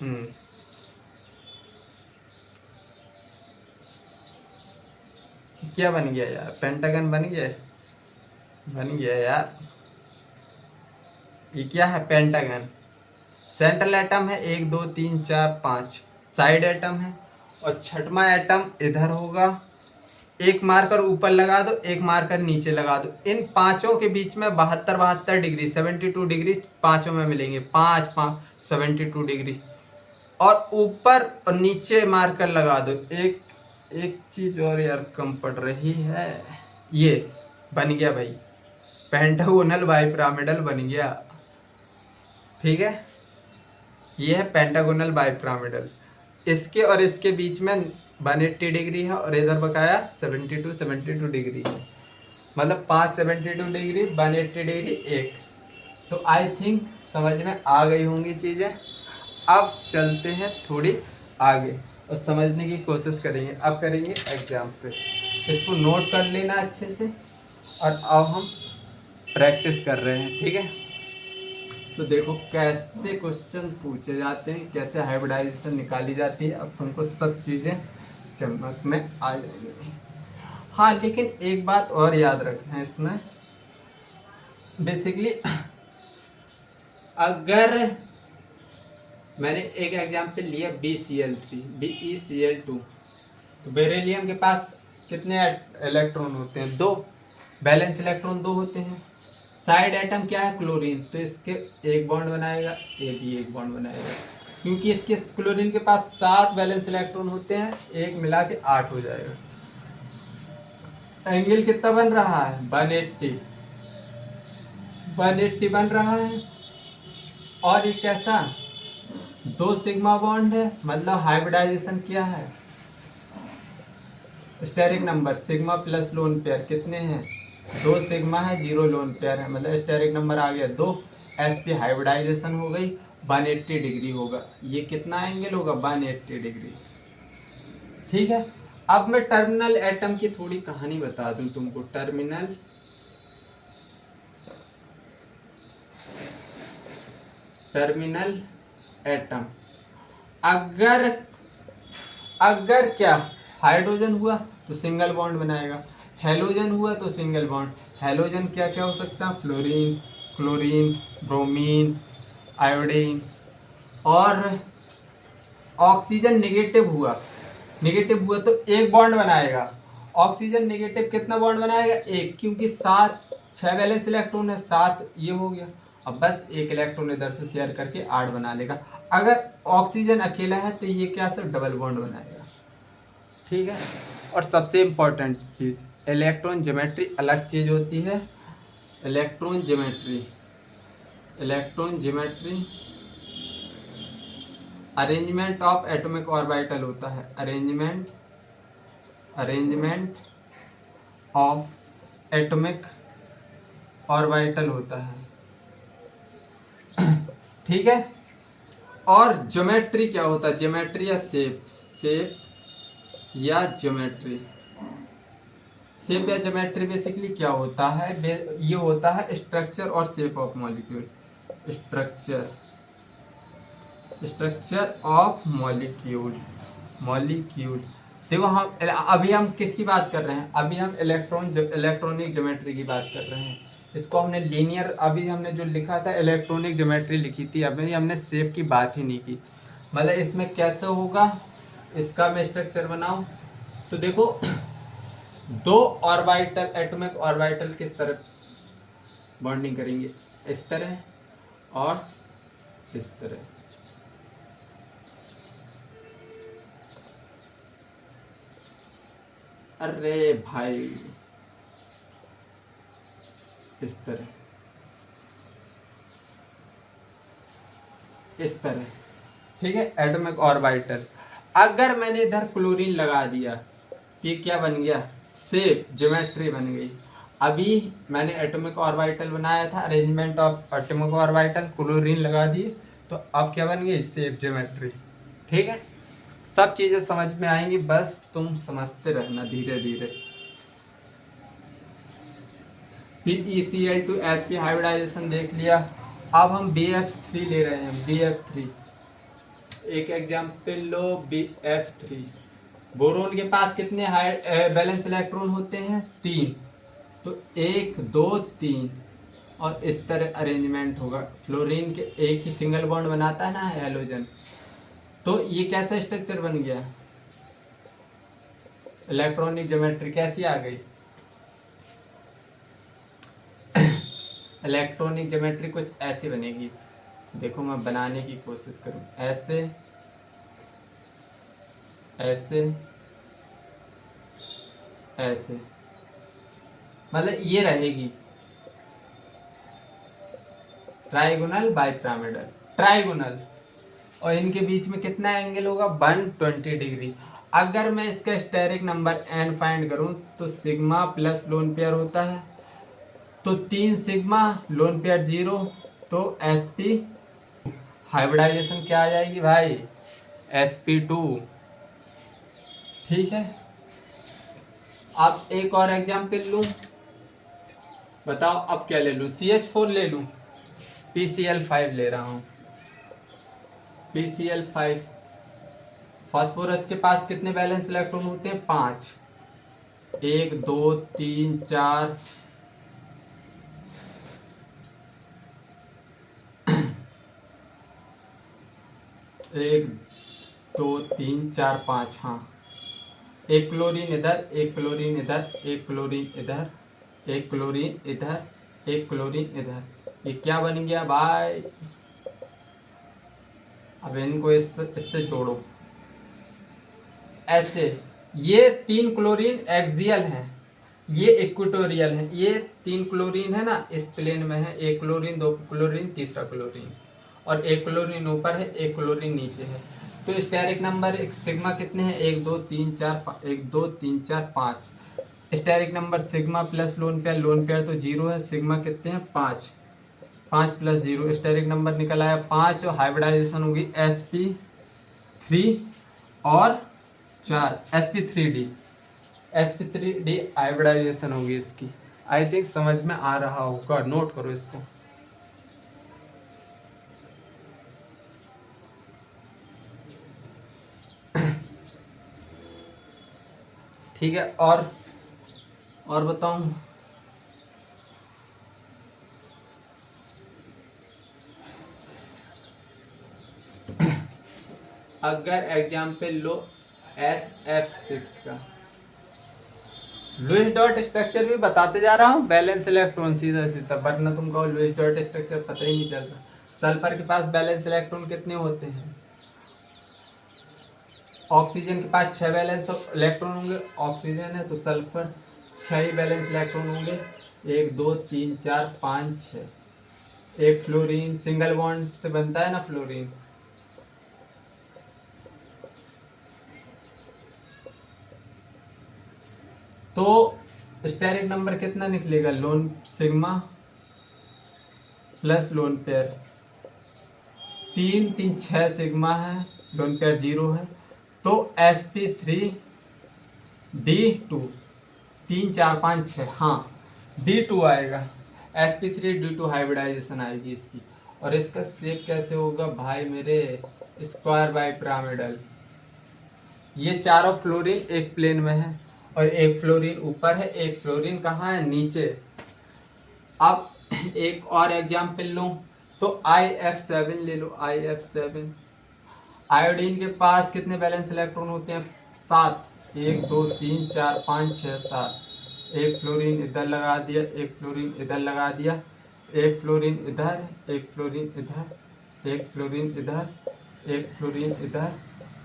हम्म क्या बन गया यार? पेंटागन बन गया, बन गया यार। ये क्या है? पेंटागन। सेंट्रल एटम है 1 2 3 4 5, साइड एटम है, और छठवां एटम इधर होगा। एक मार्कर ऊपर लगा दो, एक मार्कर नीचे लगा दो। इन पांचों के बीच में 72 डिग्री, 72 डिग्री पांचों में मिलेंगे। 5 5 72 डिग्री, और ऊपर और नीचे मार्कर लगा दो। एक एक चीज और यार कम पड़ रही है। ये बन गया भाई, पेंटागोनल बाइपिरामिडल बन गया। ठीक है, ये है पेंटागोनल बाइपिरामिडल। इसके और इसके बीच में 180 डिग्री है, और इधर बकाया 72 डिग्री है। मतलब 5 72 डिग्री, 180 डिग्री एक। तो आई थिंक समझ में आ गई होंगी चीज़ें। अब चलते हैं थोड़ी आगे और समझने की कोशिश करेंगे। अब करेंगे एग्जाम पे, इसको नोट कर लेना अच्छे से। और अब हम प्रैक्टिस कर रहे हैं। ठीक है, तो देखो कैसे क्वेश्चन पूछे जाते हैं, कैसे हाइब्रिडाइजेशन निकाली जाती है। अब तुमको सब चीज़ें चमक में आ जाएंगी। हाँ, लेकिन एक बात और याद रखना है इसमें। बेसिकली अगर मैंने एक एग्जाम्पल लिया BeCl3, BeCl2, तो बेरिलियम के पास कितने इलेक्ट्रॉन होते हैं? 2। बैलेंस इलेक्ट्रॉन 2 होते हैं। साइड एटम क्या है? क्लोरीन। तो इसके एक बॉन्ड बनाएगा, ये भी एक बॉन्ड बनाएगा, क्योंकि इसके क्लोरीन के पास 7 बैलेंस इलेक्ट्रॉन होते हैं, एक मिला के 8 हो जाएगा। एंगल कितना बन रहा है? 180 बन रहा है। और ये कैसा? 2 सिग्मा बॉन्ड है, मतलब हाइब्रिडाइजेशन क्या है? Steric number sigma plus lone pair कितने हैं? 2 सिग्मा है, 0 लोन पेयर है, मतलब स्टेरिक नंबर आ गया 2। sp हाइब्रिडाइजेशन हो गई, 180 डिग्री होगा। ये कितना एंगल होगा? 180 डिग्री। ठीक है। अब मैं टर्मिनल एटम की थोड़ी कहानी बता दूं तुमको। टर्मिनल एटम, अगर अगर क्या हाइड्रोजन हुआ तो सिंगल बॉन्ड बनाएगा, हेलोजन हुआ तो सिंगल बॉन्ड। हेलोजन क्या क्या हो सकता है? Fluorine, chlorine, bromine, iodine. और ऑक्सीजन निगेटिव हुआ तो एक बॉन्ड बनाएगा। ऑक्सीजन निगेटिव कितना बॉन्ड बनाएगा? एक, क्योंकि 6 वैलेंस इलेक्ट्रॉन है, 7 ये हो गया। अब बस एक इलेक्ट्रॉन इधर से शेयर करके 8 बना लेगा। अगर ऑक्सीजन अकेला है तो ये क्या सिर्फ डबल बॉन्ड बनाएगा। ठीक है। और सबसे इम्पोर्टेंट चीज़, इलेक्ट्रॉन ज्योमेट्री अलग चीज़ होती है। Electron geometry arrangement of atomic orbital होता है। अरेंजमेंट ऑफ एटॉमिक ऑर्बिटल होता है। ठीक है। और ज्योमेट्री क्या होता है? ज्योमेट्री या शेप या ज्योमेट्री बेसिकली क्या होता है? ये होता है स्ट्रक्चर और shape of molecule. Structure of molecule. देखो हम अभी हम किसकी बात कर रहे हैं? अभी हम इलेक्ट्रॉनिक ज्योमेट्री की बात कर रहे हैं। इसको हमने लीनियर, अभी हमने जो लिखा था इलेक्ट्रॉनिक ज्योमेट्री लिखी थी, अभी हमने शेप की बात ही नहीं की। मतलब इसमें कैसे होगा, इसका मैं स्ट्रक्चर बनाऊं तो देखो, दो ऑर्बिटल, एटॉमिक ऑर्बिटल किस तरह बॉन्डिंग करेंगे? इस तरह और इस तरह। अरे भाई, इस तरह, इस तरह। ठीक है, एटॉमिक ऑर्बिटल। अगर मैंने इधर क्लोरीन लगा दिया तो ये क्या बन गया? शेप, ज्योमेट्री बन गई। अभी मैंने एटॉमिक ऑर्बिटल बनाया था, arrangement of atomic orbital, chlorine लगा दिए तो अब क्या बन गई? Shape, geometry. ठीक है, सब चीजें समझ में आएंगी, बस तुम समझते रहना धीरे धीरे। PeCl to Sp हाइब्रिडाइजेशन देख लिया। अब हम BF3 ले रहे हैं। BF3 एक एग्जाम्पल लो, BF3। बोरोन के पास कितने वैलेंस इलेक्ट्रॉन होते हैं? 3। तो 1 2 3 और इस तरह अरेंजमेंट होगा। फ्लोरीन के एक ही सिंगल बॉन्ड बनाता है ना हेलोजन, तो ये कैसा स्ट्रक्चर बन गया? इलेक्ट्रॉनिक ज्योमेट्री कैसी आ गई? इलेक्ट्रॉनिक ज्योमेट्री कुछ ऐसी बनेगी। देखो मैं बनाने की कोशिश करूँ, ऐसे ऐसे ऐसे, मतलब ये रहेगी ट्राइगोनल बाइपिरामिडल, ट्राइगोनल। और इनके बीच में कितना एंगल होगा? 120 डिग्री। अगर मैं इसका स्टेरिक नंबर n फाइंड करूं तो सिग्मा प्लस लोन पेयर होता है, तो 3 सिग्मा, लोन पेयर 0, तो sp हाइब्रिडाइजेशन क्या आ जाएगी भाई? sp2। ठीक है। अब एक और एग्जाम्पल लूं, बताओ अब क्या ले लूं? CH4 ले लूं? PCl5 ले रहा हूं। PCl5। फास्फोरस के पास कितने वैलेंस इलेक्ट्रॉन होते हैं? 5। 1 2 3 4 1 2 3 4 5। हाँ, एक क्लोरीन इधर, एक क्लोरीन इधर, एक क्लोरीन इधर, एक क्लोरीन इधर, एक क्लोरीन इधर। ये क्या बन गया भाई? अब इनको इससे जोड़ो ऐसे। ये 3 क्लोरीन एक्सियल हैं, ये इक्वेटोरियल है। ये 3 क्लोरीन है ना, इस प्लेन में है। एक क्लोरीन, 2 क्लोरीन, तीसरा क्लोरीन, और एक क्लोरीन ऊपर है, एक क्लोरीन नीचे है। तो स्टेरिक नंबर एक सिग्मा कितने हैं? 1 2 3 4 1 2 3 4 5। Steric number sigma plus lone pair तो 0 है, सिग्मा कितने हैं? 5। 5 + 0 स्टेरिक नंबर निकल आया 5 और हाइब्रिडाइजेशन होगी sp3 और 4 sp3d। sp3d हाइब्रिडाइजेशन होगी इसकी। आई थिंक समझ में आ रहा होगा, नोट करो इसको। ठीक है, और बताऊं? अगर एग्जाम्पल लो SF6 का, लुईस डॉट स्ट्रक्चर भी बताते जा रहा हूँ, बैलेंस इलेक्ट्रॉन सीधा सीधा, वरना तुम कहो लुईस डॉट स्ट्रक्चर पता ही नहीं चल रहा। सल्फर के पास बैलेंस इलेक्ट्रॉन कितने होते हैं? ऑक्सीजन के पास 6 बैलेंस इलेक्ट्रॉन होंगे, ऑक्सीजन है तो सल्फर 6 ही बैलेंस इलेक्ट्रॉन होंगे, 1 2 3 4 5 6। एक फ्लोरीन सिंगल बॉन्ड से बनता है ना फ्लोरीन, तो स्टेरिक नंबर कितना निकलेगा? Loan sigma plus lone pair, 3 3 6 sigma है, लोन पेयर 0 है, तो sp3d2 3 4 5 6, हाँ d2 आएगा, sp3d2 हाइब्रिडाइजेशन आएगी इसकी। और इसका शेप कैसे होगा भाई मेरे? Square bi pyramidal. ये चारों फ्लोरीन एक प्लेन में है और एक फ्लोरीन ऊपर है, एक फ्लोरीन कहाँ है? नीचे। अब एक और एग्जाम्पल लूँ तो IF7 ले लो, IF7। आयोडीन के पास कितने बैलेंस इलेक्ट्रॉन होते हैं? 7, 1 2 3 4 5 6 7। एक फ्लोरीन इधर लगा दिया, एक फ्लोरीन इधर लगा दिया, एक फ्लोरीन इधर, एक फ्लोरीन इधर, एक फ्लोरीन इधर, एक फ्लोरीन इधर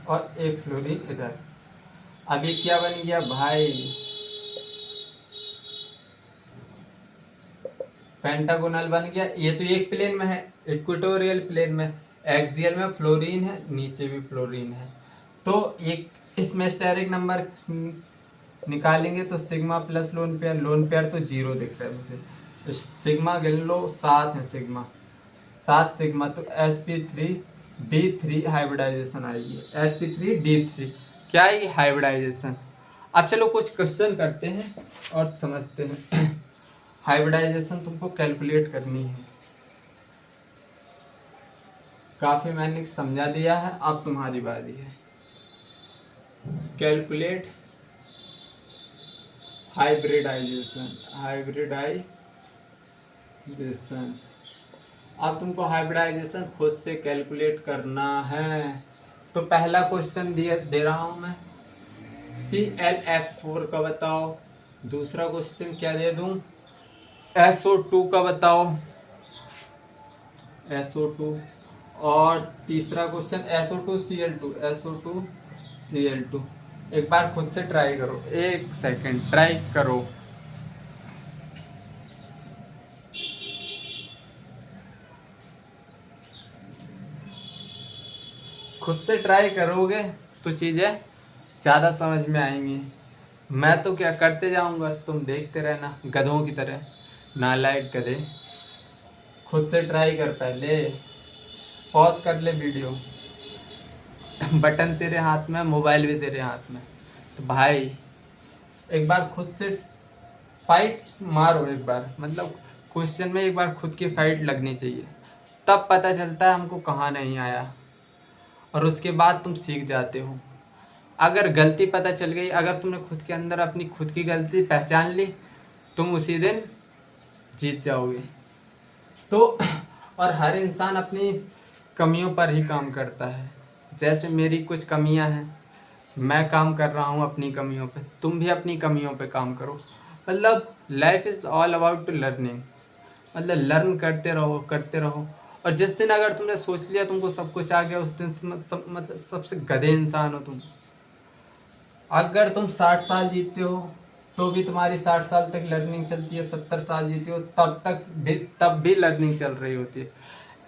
और एक फ्लोरीन इधर। अभी क्या बन गया भाई? पेंटागोनल बन गया। ये तो एक प्लेन में है, इक्वेटोरियल प्लेन में, एक्सियल में फ्लोरीन है, नीचे भी फ्लोरीन है। तो एक इसमें स्टेरिक नंबर निकालेंगे तो सिग्मा प्लस लोन पेयर तो 0 दिख रहा है मुझे, तो सिग्मा गिन लो 7 है, सिग्मा 7 सिग्मा, तो sp3d3 हाइब्रिडाइजेशन आएगी, sp3d3 क्या है? हाइब्रिडाइजेशन। अब चलो कुछ क्वेश्चन करते हैं और समझते हैं। हाइब्रिडाइजेशन तुमको कैलकुलेट करनी है, काफ़ी मैंने समझा दिया है, अब तुम्हारी बारी है। Calculate hybridization. अब तुमको हाइब्रिडाइजेशन खुद से कैलकुलेट करना है। तो पहला क्वेश्चन दे रहा हूँ मैं, ClF4 का बताओ। दूसरा क्वेश्चन क्या दे दूँ? SO2 का बताओ, SO2। और तीसरा क्वेश्चन SO2Cl2। एक बार खुद से ट्राई करो, 1 सेकेंड ट्राई करो। खुद से ट्राई करोगे तो चीज़ें ज़्यादा समझ में आएंगी। मैं तो क्या करते जाऊंगा, तुम देखते रहना गधों की तरह, नालायक गधे। खुद से ट्राई कर, पहले पॉज कर ले वीडियो। बटन तेरे हाथ में, मोबाइल भी तेरे हाथ में, तो भाई एक बार खुद से फाइट मारो, एक बार मतलब क्वेश्चन में एक बार खुद की फाइट लगनी चाहिए, तब पता चलता है हमको कहाँ नहीं आया, और उसके बाद तुम सीख जाते हो। अगर गलती पता चल गई, अगर तुमने खुद के अंदर अपनी खुद की गलती पहचान ली, तुम उसी दिन जीत जाओगे। तो और हर इंसान अपनी कमियों पर ही काम करता है। जैसे मेरी कुछ कमियां हैं, मैं काम कर रहा हूँ अपनी कमियों पे, तुम भी अपनी कमियों पे काम करो। मतलब life is all about to learning, मतलब लर्न करते रहो करते रहो। और जिस दिन अगर तुमने सोच लिया तुमको सब कुछ आ गया, उस दिन मतलब सबसे गधे इंसान हो तुम। अगर तुम 60 साल जीते हो तो भी तुम्हारी 60 साल तक लर्निंग चलती है, 70 साल जीते हो तब भी लर्निंग चल रही होती है।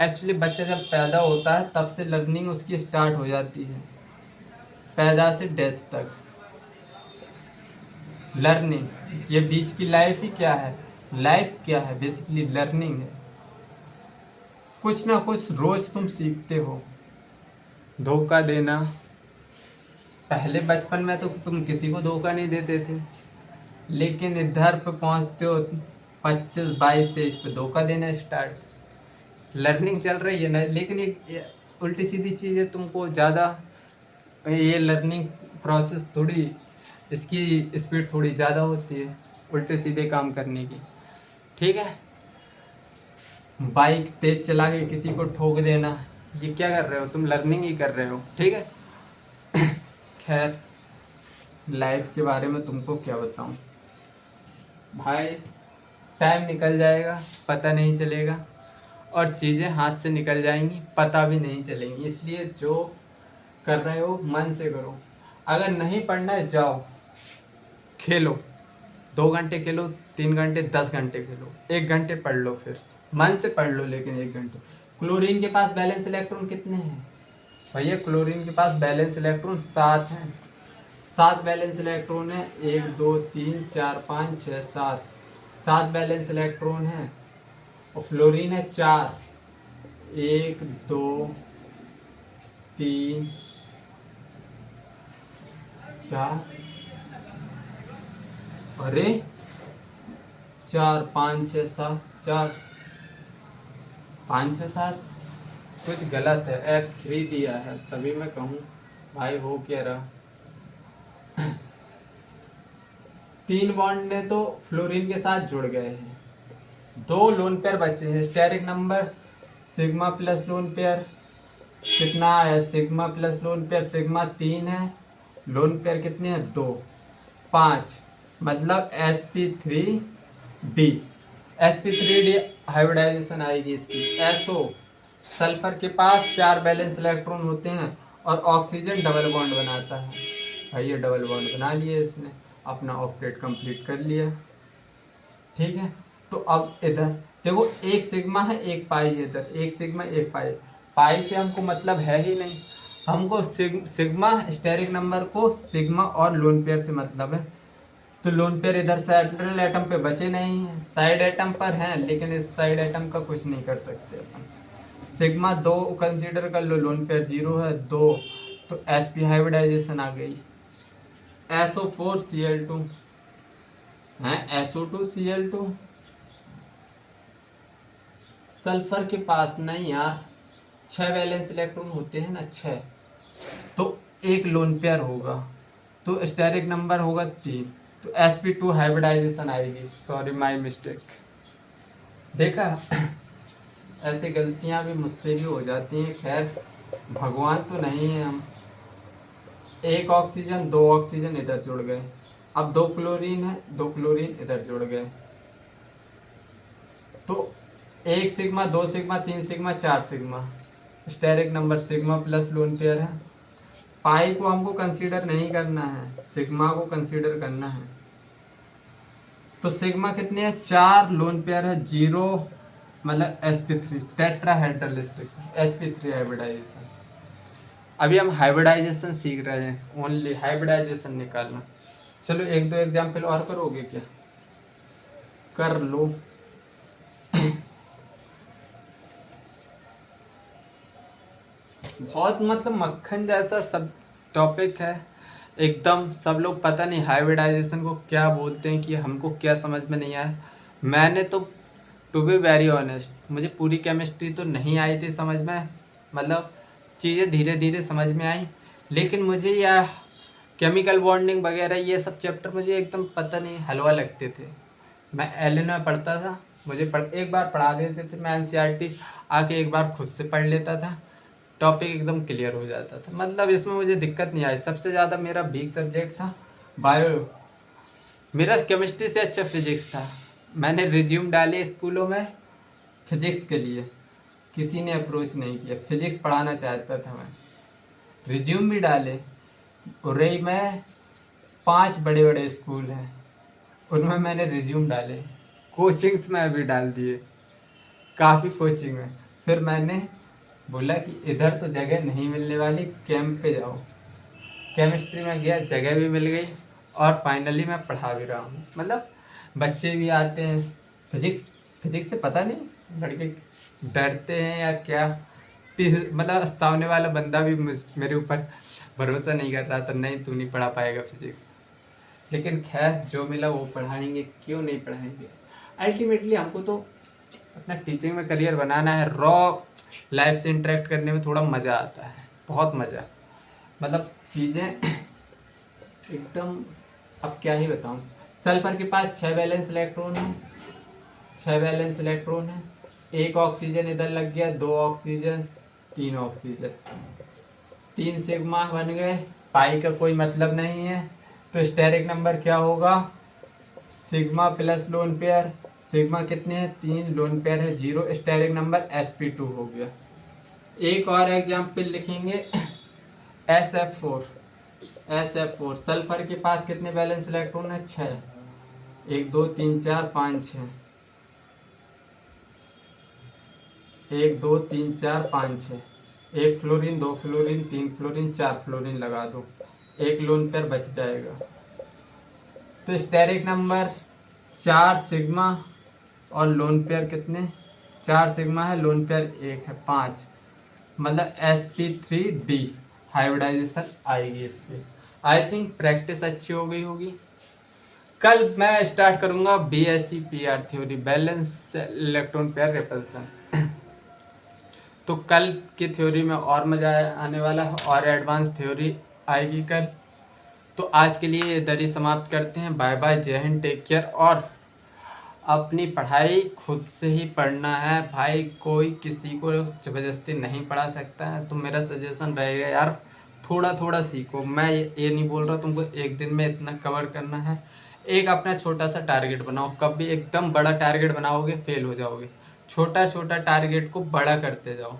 एक्चुअली बच्चा जब पैदा होता है तब से लर्निंग उसकी स्टार्ट हो जाती है, पैदा से डेथ तक लर्निंग। ये बीच की लाइफ ही क्या है? लाइफ क्या है? बेसिकली लर्निंग है। कुछ ना कुछ रोज तुम सीखते हो। धोखा देना, पहले बचपन में तो तुम किसी को धोखा नहीं देते थे, लेकिन इधर पे पहुंचते हो 25 22 23 पे धोखा देना स्टार्ट। लर्निंग चल रही है ना, लेकिन ये उल्टी सीधी चीज़ें तुमको ज़्यादा, ये लर्निंग प्रोसेस थोड़ी, इसकी स्पीड थोड़ी ज़्यादा होती है उल्टे सीधे काम करने की। ठीक है, बाइक तेज चला के किसी को ठोक देना, ये क्या कर रहे हो तुम? लर्निंग ही कर रहे हो। ठीक है। खैर, लाइफ के बारे में तुमको क्या बताऊं भाई, टाइम निकल जाएगा पता नहीं चलेगा, और चीज़ें हाथ से निकल जाएंगी पता भी नहीं चलेंगी। इसलिए जो कर रहे हो मन से करो। अगर नहीं पढ़ना है जाओ खेलो, 2 घंटे खेलो, 3 घंटे, 10 घंटे खेलो, 1 घंटे पढ़ लो, फिर मन से पढ़ लो, लेकिन 1 घंटे। क्लोरीन के पास बैलेंस इलेक्ट्रॉन कितने हैं भैया? क्लोरीन के पास बैलेंस इलेक्ट्रॉन 7 हैं। 7 बैलेंस इलेक्ट्रॉन है, 1 2 3 4 5 6 7, 7 बैलेंस इलेक्ट्रॉन है। और फ्लोरीन है 4, 1 2 3 4, अरे 4 5 6 7, 4 5 6 7, कुछ गलत है, F3 दिया है, तभी मैं कहूँ भाई हो क्या रहा। 3 बॉन्ड ने तो फ्लोरीन के साथ जुड़ गए हैं, 2 लोन पेयर बचे हैं। Steric number sigma plus lone pair कितना है? Sigma plus lone pair sigma 3 है, लोन पेयर कितने हैं? 2 5, मतलब sp3d। sp3d हाइब्रिडाइजेशन आएगी इसकी। SO सल्फर के पास 4 बैलेंस इलेक्ट्रॉन होते हैं और ऑक्सीजन डबल बॉन्ड बनाता है। भाई ये डबल बॉन्ड बना लिए इसने, अपना ऑक्टेट कंप्लीट कर लिया। ठीक है, तो अब इधर देखो, एक सिग्मा है एक पाई है, इधर एक सिग्मा एक पाई। पाई से हमको मतलब है ही नहीं, हमको सिग्मा स्टेरिक नंबर को सिग्मा और लोन पेयर से मतलब है। तो लोन पेयर इधर सेंट्रल एटम पे बचे नहीं हैं, साइड एटम पर हैं, लेकिन इस साइड एटम का कुछ नहीं कर सकते अपन। सिग्मा 2 कंसीडर कर लो, लोन पेयर 0 है 2, तो sp हाइब्रिडाइजेशन आ गई। SO4Cl2 है, SO2Cl2। सल्फर के पास नहीं यार, 6 वैलेंस इलेक्ट्रॉन होते हैं ना, 6, तो एक लोन पेयर होगा, तो स्टेरिक नंबर होगा 3, तो sp2 हाइब्रिडाइजेशन आएगी। Sorry my mistake. देखा, ऐसे गलतियां भी मुझसे भी हो जाती हैं। खैर, भगवान तो नहीं है हम। 1 ऑक्सीजन 2 ऑक्सीजन इधर जुड़ गए, अब 2 क्लोरीन है, 2 क्लोरीन इधर जुड़ गए, तो 1 sigma 2 sigma 3 sigma 4 sigma, steric number sigma plus lone pair है। पाई को हमको कंसीडर नहीं करना है, सिग्मा को कंसीडर करना है। तो सिग्मा कितने हैं? 4, लोन पेयर है 0, मतलब sp3 टेट्राहेड्रल sp3 हाइब्रिडाइजेशन। अभी हम हाइब्रिडाइजेशन सीख रहे हैं, ओनली हाइब्रिडाइजेशन निकालना। चलो 1-2 एग्जाम्पल और करोगे क्या? कर लो। बहुत मतलब मक्खन जैसा सब टॉपिक है एकदम। सब लोग पता नहीं हाइब्रिडाइजेशन को क्या बोलते हैं, कि हमको क्या समझ में नहीं आया। मैंने तो टू बी वेरी ऑनेस्ट, मुझे पूरी केमिस्ट्री तो नहीं आई थी समझ में, मतलब चीज़ें धीरे धीरे समझ में आई, लेकिन मुझे यह केमिकल बॉन्डिंग वगैरह ये सब चैप्टर मुझे एकदम पता नहीं हलवा लगते थे। मैं एलन में पढ़ता था, मुझे एक बार पढ़ा देते थे, मैं NCERT आके एक बार खुद से पढ़ लेता था, टॉपिक एकदम क्लियर हो जाता था। मतलब इसमें मुझे दिक्कत नहीं आई। सबसे ज़्यादा मेरा वीक सब्जेक्ट था बायो, मेरा केमिस्ट्री से अच्छा फिजिक्स था। मैंने रिज्यूम डाले स्कूलों में फिजिक्स के लिए, किसी ने अप्रोच नहीं किया, फिजिक्स पढ़ाना चाहता था मैं, रिज्यूम भी डाले। और रही मैं 5 बड़े बड़े स्कूल हैं, उनमें मैंने रिज्यूम डाले, कोचिंग्स में भी डाल दिए, काफ़ी कोचिंग में। फिर मैंने बोला कि इधर तो जगह नहीं मिलने वाली, कैंप पे जाओ। केमिस्ट्री में गया, जगह भी मिल गई, और फाइनली मैं पढ़ा भी रहा हूँ। मतलब बच्चे भी आते हैं, फिजिक्स से पता नहीं लड़के डरते हैं या क्या। मतलब सामने वाला बंदा भी मेरे ऊपर भरोसा नहीं कर रहा था, नहीं तू नहीं पढ़ा पाएगा फिजिक्स। लेकिन खैर जो मिला वो पढ़ाएंगे, क्यों नहीं पढ़ाएंगे। अल्टीमेटली हमको तो अपना टीचिंग में करियर बनाना है। रॉ लाइफ से इंटरेक्ट करने में थोड़ा मज़ा आता है, बहुत मज़ा। मतलब चीज़ें एकदम, अब क्या ही बताऊँ। सल्फर के पास 6 वैलेंस इलेक्ट्रॉन है, 6 वैलेंस इलेक्ट्रॉन है। एक ऑक्सीजन इधर लग गया, 2 ऑक्सीजन, 3 ऑक्सीजन, 3 सिग्मा बन गए। पाई का कोई मतलब नहीं है, तो स्टेरिक नंबर क्या होगा, sigma plus lone pair. Sigma कितने हैं, 3, लोन पेयर है 0, स्टेरिक नंबर sp2 हो गया। एक और एग्जाम्पल लिखेंगे, SF4। SF4 सल्फर के पास कितने वैलेंस इलेक्ट्रॉन है, 6। 1 2 3 4 5 6, 1 2 3 4 5 6। 1 फ्लोरीन, 2 फ्लोरीन, 3 फ्लोरीन, 4 फ्लोरीन लगा दो, एक लोन पेयर बच जाएगा। तो स्टेरिक नंबर 4 सिग्मा और लोन पेयर कितने, 4 सिग्मा है, लोन पेयर 1 है, 5। मतलब sp3d हाइब्रिडाइजेशन आएगी इस पर। आई थिंक प्रैक्टिस अच्छी हो गई होगी। कल मैं स्टार्ट करूंगा BSc-PR theory, balance electron pair repulsion. तो कल की थ्योरी में और मज़ा आने वाला है, और एडवांस थ्योरी आएगी कल। तो आज के लिए इधर ही समाप्त करते हैं। बाय बाय, जय हिंद, टेक केयर। और अपनी पढ़ाई खुद से ही पढ़ना है भाई, कोई किसी को ज़बरदस्ती नहीं पढ़ा सकता है। तो मेरा सजेशन रहेगा यार, थोड़ा थोड़ा सीखो। मैं ये नहीं बोल रहा तुमको एक दिन में इतना कवर करना है। एक अपना छोटा सा टारगेट बनाओ, कभी एकदम बड़ा टारगेट बनाओगे फेल हो जाओगे। छोटा छोटा टारगेट को बड़ा करते जाओ।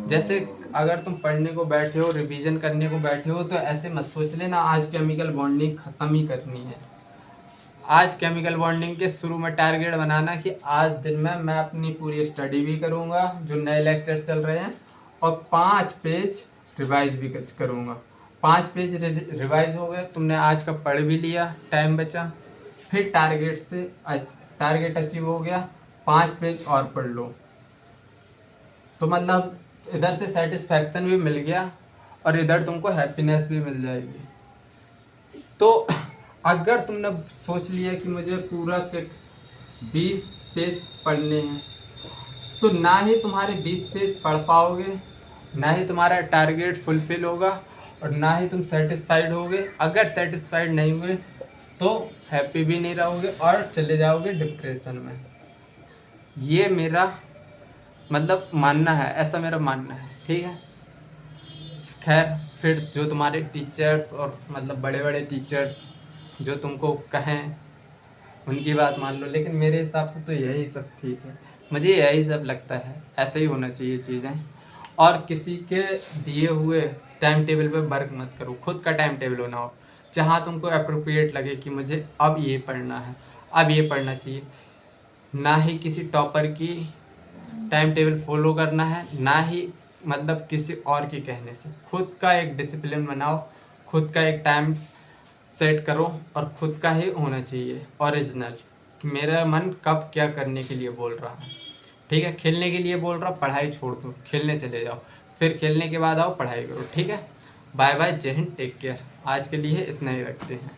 जैसे अगर तुम पढ़ने को बैठे हो, रिवीजन करने को बैठे हो, तो ऐसे मत सोच लेना आज केमिकल बॉन्डिंग ख़त्म ही करनी है। आज केमिकल बॉन्डिंग के शुरू में टारगेट बनाना कि आज दिन में मैं अपनी पूरी स्टडी भी करूँगा, जो नए लेक्चर चल रहे हैं, और 5 पेज रिवाइज भी करूँगा। 5 पेज रिवाइज हो गए, तुमने आज का पढ़ भी लिया, टाइम बचा। फिर टारगेट अचीव हो गया, 5 पेज और पढ़ लो। तो मतलब इधर से सेटिस्फैक्शन भी मिल गया और इधर तुमको हैप्पीनेस भी मिल जाएगी। तो अगर तुमने सोच लिया कि मुझे पूरा के 20 पेज पढ़ने हैं, तो ना ही तुम्हारे 20 पेज पढ़ पाओगे, ना ही तुम्हारा टारगेट फुलफिल होगा, और ना ही तुम सेटिस्फाइड होगे। अगर सेटिस्फाइड नहीं हुए तो हैप्पी भी नहीं रहोगे और चले जाओगे डिप्रेशन में। ये मेरा मतलब मानना है, ऐसा मेरा मानना है, ठीक है। खैर, फिर जो तुम्हारे टीचर्स और मतलब बड़े बड़े टीचर्स जो तुमको कहें उनकी बात मान लो, लेकिन मेरे हिसाब से तो यही सब ठीक है। मुझे यही सब लगता है, ऐसे ही होना चाहिए चीज़ें। और किसी के दिए हुए टाइम टेबल पे वर्क मत करो, खुद का टाइम टेबल बनाओ, जहाँ तुमको अप्रोप्रिएट लगे कि मुझे अब ये पढ़ना है, अब ये पढ़ना चाहिए। ना ही किसी टॉपर की टाइम टेबल फॉलो करना है, ना ही मतलब किसी और के कहने से। खुद का एक डिसिप्लिन बनाओ, खुद का एक टाइम सेट करो, और खुद का ही होना चाहिए ओरिजिनल, कि मेरा मन कब क्या करने के लिए बोल रहा है। ठीक है, खेलने के लिए बोल रहा, पढ़ाई छोड़ दो, खेलने चले जाओ, फिर खेलने के बाद आओ पढ़ाई करो। ठीक है, बाय बाय, जय हिंद, टेक केयर। आज के लिए इतना ही रखते हैं।